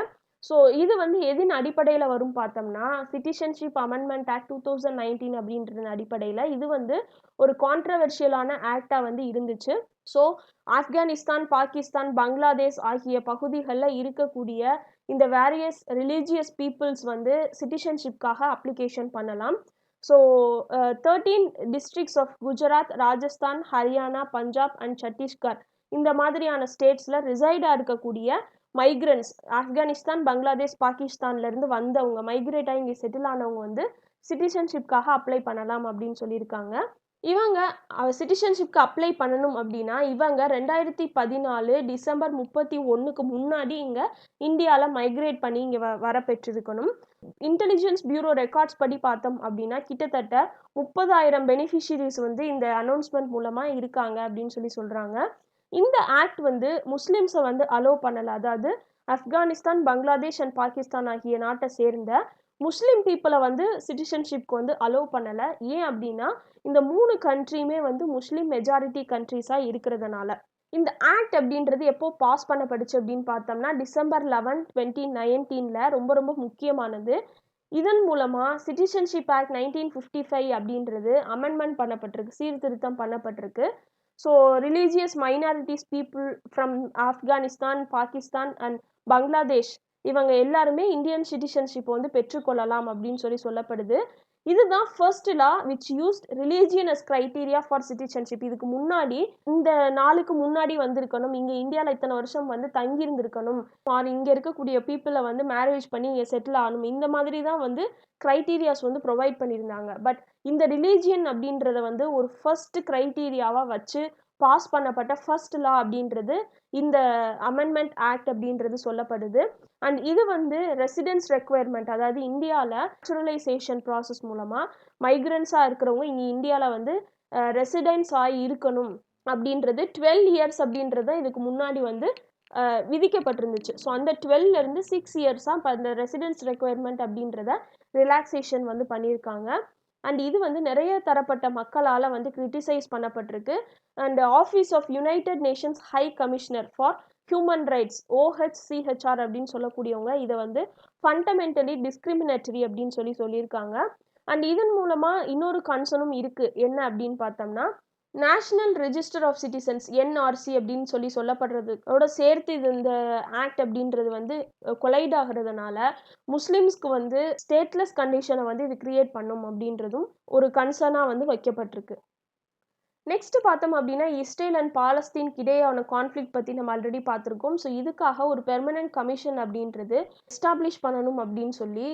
ஸோ இது வந்து எதின் அடிப்படையில வரும் பார்த்தோம்னா, சிட்டிசன்ஷிப் அமெண்ட்மென்ட் ஆக்ட் 2019 அப்படின்றதன் அடிப்படையில இது வந்து ஒரு கான்ட்ரோவர்ஷியலான ஆக்ட்டா வந்து இருந்துச்சு. ஸோ ஆப்கானிஸ்தான், பாகிஸ்தான், பங்களாதேஷ் ஆகிய பகுதிகள்ல இருக்கக்கூடிய இந்த வேரியஸ் ரிலீஜியஸ் பீப்புள்ஸ் வந்து சிட்டிசன்ஷிப்காக அப்ளிகேஷன் பண்ணலாம். So 13 districts of Gujarat, Rajasthan, Haryana, Punjab and Chhattisgarh இந்த மாதிரியான ஸ்டேட்ஸ்ல ரிசைடா இருக்கக்கூடிய மைக்ரன்ட்ஸ் ஆப்கானிஸ்தான், பங்களாதேஷ், பாகிஸ்தான்ல இருந்து வந்தவங்க மைக்ரேட் ஆகி இங்க செட்டில் ஆனவங்க வந்து சிட்டிசன்ஷிப்காக அப்ளை பண்ணலாம் அப்படின்னு சொல்லியிருக்காங்க. இவங்க சிட்டிசன்ஷிப்க்கு அப்ளை பண்ணணும் அப்படின்னா, இவங்க 2014 டிசம்பர் 31க்கு முன்னாடி இங்க இந்தியால மைக்ரேட் பண்ணி இங்க வர பெற்றிருக்கணும். இன்டெலிஜென்ஸ் பியூரோ ரெக்கார்ட்ஸ் படி பார்த்தோம் அப்படின்னா, கிட்டத்தட்ட 30,000 பெனிஃபிஷியரீஸ் வந்து இந்த அனௌன்ஸ்மென்ட் மூலமா இருக்காங்க அப்படின்னு சொல்றாங்க. இந்த ஆக்ட் வந்து முஸ்லிம்ஸ வந்து அலோவ் பண்ணல. அதாவது ஆப்கானிஸ்தான், பங்களாதேஷ் அண்ட் பாகிஸ்தான் ஆகிய நாட்ட சேர்ந்த முஸ்லிம் பீப்பிள வந்து சிட்டிசன்ஷிப்க்கு வந்து அலோவ் பண்ணல. ஏன் அப்படின்னா, இந்த 3 கண்ட்ரியுமே வந்து முஸ்லிம் மெஜாரிட்டி கண்ட்ரீஸா இருக்கிறதுனால. இந்த ஆக்ட் அப்படின்றது எப்போ பாஸ் பண்ணப்பட்டுச்சு அப்படின்னு பார்த்தோம்னா, டிசம்பர் 11, 2019ல ரொம்ப ரொம்ப முக்கியமானது. இதன் மூலமா சிட்டிசன்ஷிப் ஆக்ட் 1955 அப்படின்றது அமெண்ட்மென்ட் பண்ணப்பட்டிருக்கு. சீர்திருத்தம் பண்ணப்பட்டிருக்கு. So religious minorities people from Afghanistan, Pakistan and Bangladesh இவங்க எல்லாருமே இந்தியன் சிட்டிசன்ஷிப் வந்து பெற்றுக்கொள்ளலாம் அப்படின்னு சொல்லப்படுது. இதுதான் first law which used religion as criteria for citizenship. இதுக்கு முன்னாடி இந்த நாளுக்கு முன்னாடி வந்திருக்கணும், இங்க இந்தியால இத்தனை வருஷம் வந்து தங்கி இருந்திருக்கணும், ஆர் இங்க இருக்கக்கூடிய பீப்புளை வந்து மேரேஜ் பண்ணி இங்க செட்டில் ஆகணும், இந்த மாதிரி தான் வந்து கிரைட்டீரியாஸ் வந்து ப்ரொவைட் பண்ணியிருந்தாங்க. பட் இந்த ரிலீஜியன் அப்படின்றத வந்து ஒரு ஃபர்ஸ்ட் கிரைட்டீரியாவா வச்சு பாஸ் பண்ணப்பட்ட ஃபர்ஸ்ட் லா அப்படின்றது இந்த அமெண்ட்மெண்ட் ஆக்ட் அப்படின்றது சொல்லப்படுது. அண்ட் இது வந்து ரெசிடென்ஸ் ரெக்குயர்மெண்ட், அதாவது இந்தியாவில் நேச்சுரலைசேஷன் ப்ராசஸ் மூலமா மைக்ரன்ஸாக இருக்கிறவங்க இங்கே இந்தியாவில் வந்து ரெசிடென்ஸ் ஆகி இருக்கணும் அப்படின்றது 12 இயர்ஸ் அப்படின்றத இதுக்கு முன்னாடி வந்து விதிக்கப்பட்டிருந்துச்சு. ஸோ அந்த 12லேருந்து 6 இயர்ஸாக இப்போ அந்த ரெசிடென்ஸ் ரெக்குயர்மெண்ட் அப்படின்றத ரிலாக்ஸேஷன் வந்து பண்ணியிருக்காங்க. அண்ட் இது வந்து நிறைய தரப்பட்ட மக்களால் வந்து கிரிட்டிசைஸ் பண்ணப்பட்டிருக்கு. And Office of United Nations High Commissioner for Human Rights OHCHR அப்படின்னு சொல்லக்கூடியவங்க இதை வந்து ஃபண்டமெண்டலி டிஸ்கிரிமினேட்டரி அப்படின்னு சொல்லியிருக்காங்க. அண்ட் இதன் மூலமாக இன்னொரு கன்சர்னும் இருக்குது. என்ன அப்படின்னு பார்த்தோம்னா, National Register of Citizens NRC அப்படின்னு சொல்லப்படுறதோட சேர்த்து இது இந்த ஆக்ட் அப்படின்றது வந்து கொலைட் ஆகிறதுனால முஸ்லிம்ஸ்க்கு வந்து ஸ்டேட்லெஸ் கண்டிஷனை வந்து இது கிரியேட் பண்ணும் அப்படின்றதும் ஒரு கன்சர்னாக வந்து வைக்கப்பட்டிருக்கு. நெக்ஸ்ட் பார்த்தோம் அப்படின்னா, இஸ்ரேல் அண்ட் பாலஸ்தீனுக்கு இடையேயான கான்ஃப்ளிக்ட் பற்றி நம்ம ஆல்ரெடி பார்த்துருக்கோம். ஸோ இதுக்காக ஒரு பெர்மனன்ட் கமிஷன் அப்படின்றது எஸ்டாப்ளிஷ் பண்ணணும் அப்படின்னு சொல்லி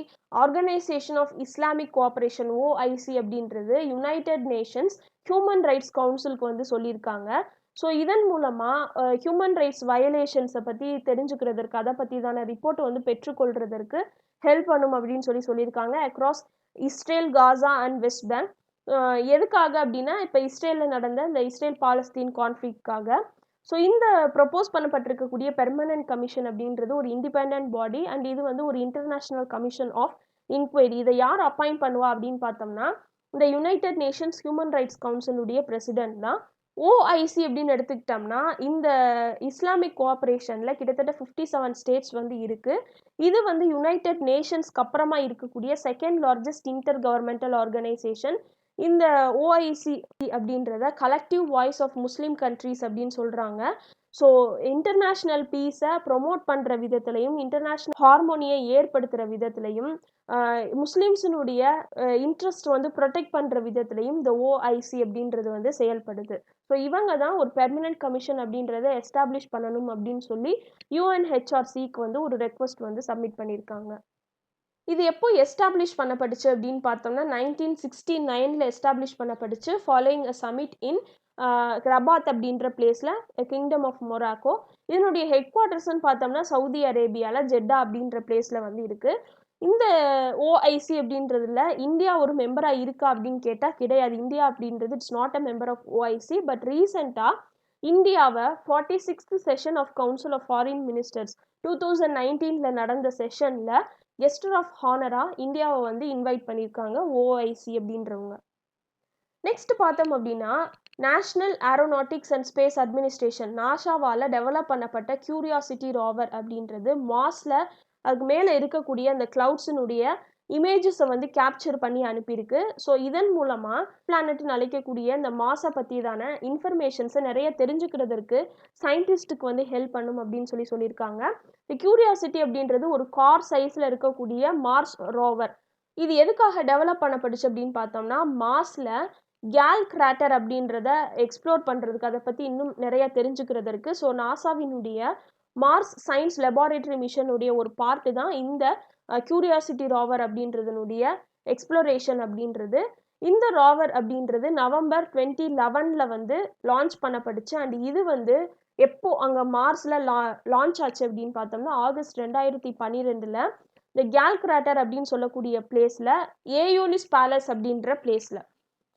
Organisation of Islamic Cooperation OIC அப்படின்றது யுனைடெட் நேஷன்ஸ் ஹியூமன் ரைட்ஸ் கவுன்சிலுக்கு வந்து சொல்லியிருக்காங்க. ஸோ இதன் மூலமாக ஹியூமன் ரைட்ஸ் வயலேஷன்ஸை பற்றி தெரிஞ்சுக்கிறதற்கு, அதை பற்றிதான ரிப்போர்ட் வந்து பெற்றுக்கொள்றதற்கு ஹெல்ப் பண்ணும் அப்படின்னு சொல்லியிருக்காங்க across Israel, Gaza and west bank. எதுக்காக அப்படின்னா, இப்போ இஸ்ரேலில் நடந்த இந்த இஸ்ரேல் பாலஸ்தீன் கான்ஃப்ளிக்ட்காக. ஸோ இந்த ப்ரொப்போஸ் பண்ணப்பட்டிருக்கக்கூடிய பெர்மனன்ட் கமிஷன் அப்படின்றது ஒரு இண்டிபெண்டன்ட் பாடி அண்ட் இது வந்து ஒரு இன்டர்நேஷனல் கமிஷன் ஆஃப் இன்கொயரி. இதை யார் அப்பாயிண்ட் பண்ணுவா அப்படின்னு பார்த்தோம்னா, இந்த யுனைடெட் நேஷன்ஸ் ஹியூமன் ரைட்ஸ் கவுன்சிலுடைய பிரசிடென்ட் தான். OIC அப்படின்னு எடுத்துக்கிட்டோம்னா, இந்த இஸ்லாமிக் கோஆபரேஷனில் கிட்டத்தட்ட 57 ஸ்டேட்ஸ் வந்து இருக்குது. இது வந்து யுனைடெட் நேஷன்ஸ்க்கு அப்புறமா இருக்கக்கூடிய second largest intergovernmental organisation. இந்த OIC அப்படின்றத collective voice of Muslim countries அப்படின்னு சொல்கிறாங்க. ஸோ இன்டர்நேஷ்னல் பீஸை ப்ரொமோட் பண்ணுற விதத்துலையும், இன்டர்நேஷ்னல் ஹார்மோனியை ஏற்படுத்துகிற விதத்துலையும், முஸ்லீம்ஸினுடைய இன்ட்ரெஸ்ட் வந்து ப்ரொடெக்ட் பண்ணுற விதத்துலையும் இந்த OIC அப்படின்றது வந்து செயல்படுது. ஸோ இவங்க தான் ஒரு பெர்மனன்ட் கமிஷன் அப்படின்றத எஸ்டாப்ளிஷ் பண்ணணும் அப்படின்னு சொல்லி UNHRCக்கு வந்து ஒரு ரெக்வஸ்ட் வந்து சப்மிட் பண்ணியிருக்காங்க. இது எப்போ எஸ்டாப்ளிஷ் பண்ணப்பட்டுச்சு அப்படின்னு பார்த்தோம்னா, 1969ல் எஸ்டாப்ளிஷ் பண்ணப்பட்டுச்சு ஃபாலோயிங் அ சமிட் இன் ரபாத் அப்படின்ற பிளேஸில் கிங்டம் ஆஃப் மொராக்கோ. இதனுடைய ஹெட் குவார்ட்டர்ஸ்ன்னு பார்த்தோம்னா சவுதி அரேபியாவில் ஜெட்டா அப்படின்ற பிளேஸில் வந்து இருக்குது. இந்த OIC அப்படின்றதுல இந்தியா ஒரு மெம்பராக இருக்கா அப்படின்னு கேட்டால் கிடையாது. இந்தியா அப்படின்றது it's not a member of OIC. But ரீசெண்டாக இந்தியாவை 46th session of council of foreign ministers 2019ல நடந்த செஷன்ல கெஸ்டர் ஆஃப் ஹானரா இந்தியாவை வந்து இன்வைட் பண்ணியிருக்காங்க ஓஐசி அப்படின்றவங்க. நெக்ஸ்ட் பார்த்தோம் அப்படின்னா National Aeronautics and Space Administration நாசாவால் டெவலப் பண்ணப்பட்ட கியூரியாசிட்டி ரோவர் அப்படின்றது மார்ஸில் அதுக்கு மேலே இருக்கக்கூடிய அந்த கிளவுட்ஸினுடைய இமேஜஸை வந்து கேப்சர் பண்ணி அனுப்பியிருக்கு. ஸோ இதன் மூலமாக பிளானட்னு அழைக்கக்கூடிய இந்த மாஸை பற்றியதான இன்ஃபர்மேஷன்ஸை நிறைய தெரிஞ்சுக்கிறதுக்கு சயின்டிஸ்ட்டுக்கு வந்து ஹெல்ப் பண்ணும் அப்படின்னு சொல்லியிருக்காங்க. இந்த கியூரியாசிட்டி அப்படின்றது ஒரு கார் சைஸில் இருக்கக்கூடிய மார்ஸ் ரோவர். இது எதுக்காக டெவலப் பண்ணப்பட்டுச்சு அப்படின்னு பார்த்தோம்னா மார்ஸில் கேல் கிராட்டர் அப்படின்றத எக்ஸ்ப்ளோர் பண்ணுறதுக்கு, அதை பற்றி இன்னும் நிறைய தெரிஞ்சுக்கிறதுக்கு. ஸோ நாசாவினுடைய மார்ஸ் சயின்ஸ் லெபார்டரி மிஷனுடைய ஒரு பார்ட்டு தான் இந்த கியூரியாசிட்டி ரோவர் அப்படின்றதுனுடைய எக்ஸ்ப்ளோரேஷன் அப்படின்றது. இந்த ரோவர் அப்படின்றது நவம்பர் 2011 வந்து லான்ச் பண்ணப்பட்டுச்சு. அண்ட் இது வந்து எப்போ அங்கே மார்ஸில் லான்ச் ஆச்சு அப்படின்னு பார்த்தோம்னா ஆகஸ்ட் 2012 இந்த கேல் கிராட்டர் அப்படின்னு சொல்லக்கூடிய பிளேஸில் ஏயோலிஸ் பேலஸ் அப்படின்ற பிளேஸில்.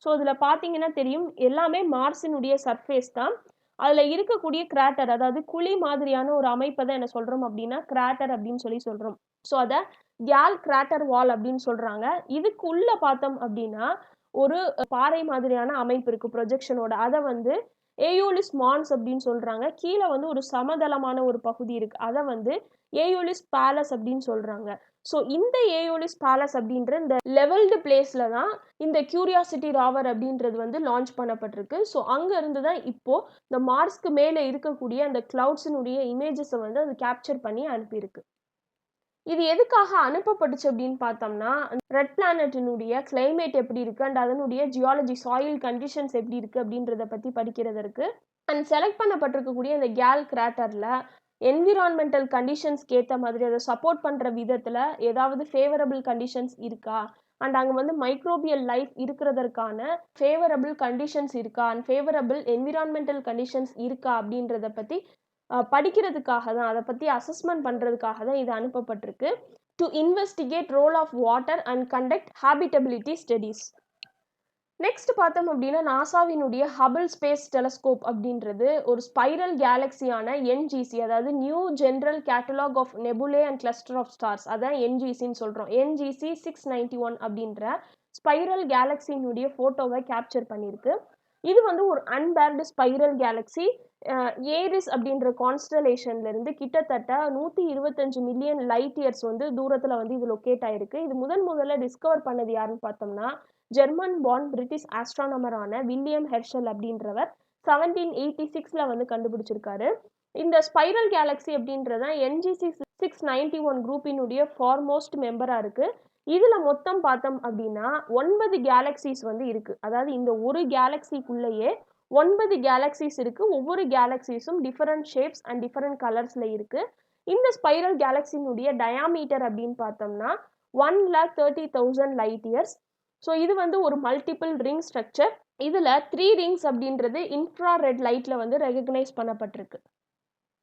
ஸோ இதில் பார்த்தீங்கன்னா தெரியும் எல்லாமே மார்ஸினுடைய சர்ஃபேஸ் தான். அதில் இருக்கக்கூடிய கிராட்டர், அதாவது குழி மாதிரியான ஒரு அமைப்பை தான் என்ன சொல்கிறோம் அப்படின்னா கிராட்டர் அப்படின்னு சொல்கிறோம். ஸோ அதை கேல் கிராட்டர் வால் அப்படின்னு சொல்கிறாங்க. இதுக்குள்ளே பார்த்தோம் அப்படின்னா ஒரு பாறை மாதிரியான அமைப்பு இருக்குது ப்ரொஜெக்ஷனோட. அதை வந்து ஏயோலிஸ் மான்ஸ் அப்படின்னு சொல்கிறாங்க. கீழே வந்து ஒரு சமதளமான ஒரு பகுதி இருக்குது, அதை வந்து ஏயோலிஸ் பேலஸ் அப்படின்னு சொல்கிறாங்க. ஸோ இந்த ஏயோலிஸ் பேலஸ் அப்படின்ற இந்த லெவல்டு பிளேஸில் தான் இந்த கியூரியாசிட்டி ரோவர் அப்படின்றது வந்து லான்ச் பண்ணப்பட்டிருக்கு. ஸோ அங்கேருந்து தான் இப்போது இந்த மார்ஸ்க்கு மேலே இருக்கக்கூடிய அந்த கிளவுட்ஸினுடைய இமேஜஸை வந்து அது கேப்சர் பண்ணி அனுப்பியிருக்கு. இது எதுக்காக அனுப்பப்பட்டுச்சு அப்படின்னு பார்த்தோம்னா ரெட் பிளானட்டினுடைய கிளைமேட் எப்படி இருக்குது அண்ட் அதனுடைய ஜியாலஜி சாயில் கண்டிஷன்ஸ் எப்படி இருக்குது அப்படின்றத பற்றி படிக்கிறதற்கு. அண்ட் செலக்ட் பண்ணப்பட்டிருக்கக்கூடிய இந்த கேல் கிராட்டரில் என்விரான்மெண்டல் கண்டிஷன்ஸ்க்கு ஏற்ற மாதிரி அதை சப்போர்ட் பண்ணுற விதத்தில் ஏதாவது ஃபேவரபிள் கண்டிஷன்ஸ் இருக்கா, அண்ட் அங்கே வந்து மைக்ரோபியல் லைஃப் இருக்கிறதற்கான ஃபேவரபிள் கண்டிஷன்ஸ் இருக்கா, அண்ட் ஃபேவரபிள் என்விரான்மெண்டல் கண்டிஷன்ஸ் இருக்கா அப்படின்றத பற்றி படிக்கிறதுக்காக தான், அதை பற்றி அசஸ்மெண்ட் பண்ணுறதுக்காக தான் இது அனுப்பப்பட்டிருக்கு. To investigate role of water and conduct habitability studies. Next பார்த்தோம் அப்படின்னா நாசாவினுடைய ஹபிள் ஸ்பேஸ் டெலஸ்கோப் அப்படின்றது ஒரு ஸ்பைரல் கேலக்சியான என்ஜிசி, அதாவது new general catalogue of nebulae and cluster of stars, அதான் என்ஜிசின்னு சொல்கிறோம். என்ஜிசி 691 அப்படின்ற ஸ்பைரல் கேலக்சியினுடைய ஃபோட்டோவை கேப்சர் பண்ணியிருக்கு. இது வந்து ஒரு அன்பேர்டு ஸ்பைரல் கேலக்சி. ஏரிஸ் அப்படின்ற கான்ஸ்டலேஷன்லேருந்து கிட்டத்தட்ட 125 மில்லியன் லைட் இயர்ஸ் வந்து தூரத்தில் வந்து இது லொக்கேட் ஆகிருக்கு. இது முதல்ல டிஸ்கவர் பண்ணது யாருன்னு பார்த்தோம்னா ஜெர்மன் பார்ன் பிரிட்டிஷ் ஆஸ்ட்ரானமரான வில்லியம் ஹெர்ஷல் அப்படின்றவர் 1786 வந்து கண்டுபிடிச்சிருக்காரு. இந்த ஸ்பைரல் கேலக்சி அப்படின்றத என்ஜிசி 691 குரூப்பினுடைய ஃபார்மோஸ்ட் மெம்பராக இருக்குது. இதில் மொத்தம் பார்த்தோம் அப்படின்னா 9 கேலக்சிஸ் வந்து இருக்குது. அதாவது இந்த ஒரு கேலக்சிக்குள்ளேயே 9 கேலக்சிஸ் இருக்குது. ஒவ்வொரு கேலக்சிஸும் டிஃபரெண்ட் ஷேப்ஸ் அண்ட் டிஃபரெண்ட் கலர்ஸில் இருக்குது. இந்த ஸ்பைரல் கேலக்சினுடைய டயாமீட்டர் அப்படின்னு பார்த்தோம்னா 1,30,000 லைட் இயர்ஸ். ஸோ இது வந்து ஒரு மல்டிபிள் ரிங் ஸ்ட்ரக்சர். இதில் 3 ரிங்ஸ் அப்படின்றது இன்ஃப்ராரெட் லைட்டில் வந்து ரெகக்னைஸ் பண்ணப்பட்டிருக்கு.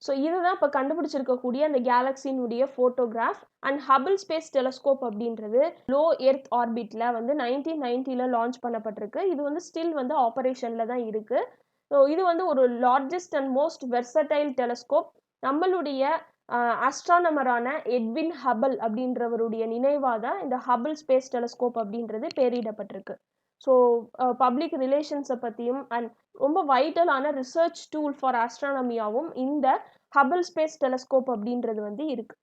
ஸோ இதுதான் இப்போ கண்டுபிடிச்சிருக்கக்கூடிய அந்த கேலக்சினுடைய photograph. And Hubble space telescope அப்படின்றது லோ எர்த் ஆர்பிட்டில் வந்து 1990 லான்ச் பண்ணப்பட்டிருக்கு. இது வந்து ஸ்டில் வந்து ஆப்ரேஷனில் தான் இருக்குது. ஸோ இது வந்து ஒரு largest and most versatile telescope. நம்மளுடைய ஆஸ்ட்ரானமரான எட்வின் ஹபிள் அப்படின்றவருடைய நினைவாக தான் இந்த ஹபிள் ஸ்பேஸ் டெலஸ்கோப் அப்படின்றது பெயரிடப்பட்டிருக்கு. ஸோ பப்ளிக் ரிலேஷன்ஸை பற்றியும் அண்ட் ரொம்ப வைட்டலான ரிசர்ச் டூல் ஃபார் ஆஸ்ட்ரானமியாவும் இந்த ஹபிள் ஸ்பேஸ் டெலஸ்கோப் அப்படின்றது வந்து இருக்குது.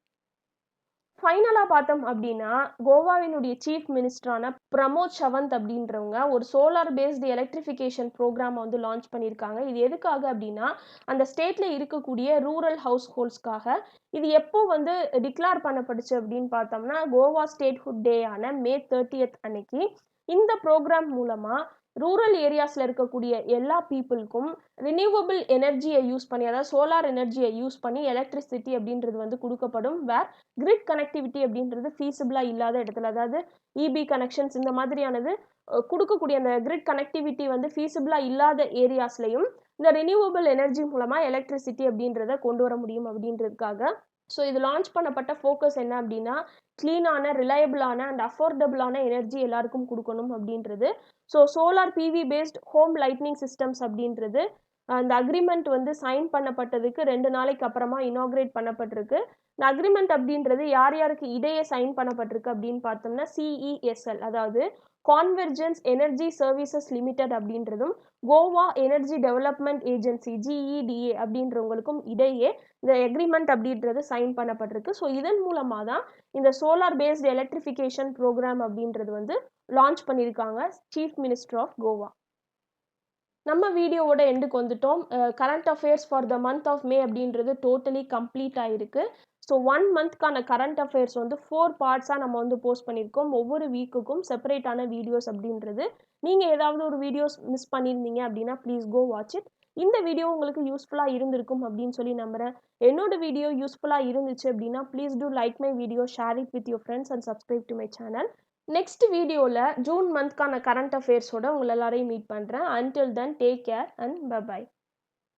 ஃபைனலாக பார்த்தோம் அப்படின்னா கோவாவினுடைய சீஃப் மினிஸ்டரான பிரமோத் சவந்த் அப்படின்றவங்க ஒரு சோலார் பேஸ்டு எலக்ட்ரிஃபிகேஷன் ப்ரோக்ராமை வந்து லான்ச் பண்ணியிருக்காங்க. இது எதுக்காக அப்படின்னா அந்த ஸ்டேட்டில் இருக்கக்கூடிய ரூரல் ஹவுஸ் ஹோல்ட்ஸ்க்காக. இது எப்போ வந்து டிக்ளேர் பண்ணப்பட்டுச்சு அப்படின்னு பார்த்தோம்னா கோவா ஸ்டேட்ஹுட் டே ஆன May 30 அன்னைக்கு. இந்த ப்ரோக்ராம் மூலமாக ரூரல் ஏரியாஸில் இருக்கக்கூடிய எல்லா பீப்புளுக்கும் ரினியூவபிள் எனர்ஜியை யூஸ் பண்ணி, அதாவது சோலார் எனர்ஜியை யூஸ் பண்ணி எலக்ட்ரிசிட்டி அப்படின்றது வந்து கொடுக்கப்படும். வேர் கிரிட் கனெக்டிவிட்டி அப்படின்றது ஃபீஸிபிளாக இல்லாத இடத்துல, அதாவது இபி கனெக்ஷன்ஸ் இந்த மாதிரியானது கொடுக்கக்கூடிய அந்த கிரிட் கனெக்டிவிட்டி வந்து ஃபீஸிபிளாக இல்லாத ஏரியாஸ்லையும் இந்த ரினியூவபிள் எனர்ஜி மூலமாக எலக்ட்ரிசிட்டி அப்படின்றத கொண்டு வர முடியும் அப்படின்றதுக்காக. ஸோ இது லான்ச் பண்ணப்பட்ட ஃபோக்கஸ் என்ன அப்படின்னா க்ளீனான, ரிலையபிளான அண்ட் அஃபோர்டபுளான எனர்ஜி எல்லாருக்கும் கொடுக்கணும் அப்படின்றது. So solar PV based home lightning systems அப்படின்றது இந்த அக்ரீமெண்ட் வந்து சைன் பண்ணப்பட்டதுக்கு 2 நாளைக்கு அப்புறமா இனாகுரேட் பண்ணப்பட்டிருக்கு. இந்த அக்ரீமெண்ட் அப்படின்றது யார் யாருக்கு இடையே சைன் பண்ணப்பட்டிருக்கு அப்படின்னு பார்த்தோம்னா, CESL அதாவது கான்வெர்ஜென்ஸ் எனர்ஜி சர்வீசஸ் லிமிடெட் அப்படின்றதும், Goa energy development agency GEDA அப்படின்றவங்களுக்கும் இடையே இந்த அக்ரீமெண்ட் அப்படின்றது சைன் பண்ணப்பட்டிருக்கு. ஸோ இதன் மூலமா தான் இந்த சோலார் பேஸ்டு எலக்ட்ரிஃபிகேஷன் ப்ரோக்ராம் அப்படின்றது வந்து லான்ச் பண்ணியிருக்காங்க சீஃப் மினிஸ்டர் ஆஃப் கோவா. நம்ம வீடியோவோட எண்டுக்கு வந்துட்டோம். Current affairs for the month of May அப்படின்றது டோட்டலி கம்ப்ளீட் ஆயிருக்கு. ஸோ 1 மந்த்க்கான கரண்ட் அஃபேர்ஸ் வந்து 4 பார்ட்ஸா நம்ம வந்து போஸ்ட் பண்ணியிருக்கோம். ஒவ்வொரு வீக்குக்கும் செப்பரேட்டான வீடியோஸ் அப்படின்றது. நீங்க ஏதாவது ஒரு வீடியோஸ் மிஸ் பண்ணியிருந்தீங்க அப்படின்னா, ப்ளீஸ் கோ வாட்ச் இட். இந்த வீடியோ உங்களுக்கு யூஸ்ஃபுல்லா இருந்திருக்கும் அப்படின்னு சொல்லி நம்புறேன். என்னோட வீடியோ யூஸ்ஃபுல்லா இருந்துச்சு அப்படின்னா, please do like my video, share it with your friends and subscribe to my channel. Next வீடியோல ஜூன் மந்த்க்கான கரண்ட் அஃபேர்ஸோட உங்கள எல்லாரையும் மீட் பண்றேன். Until then take care and bye by.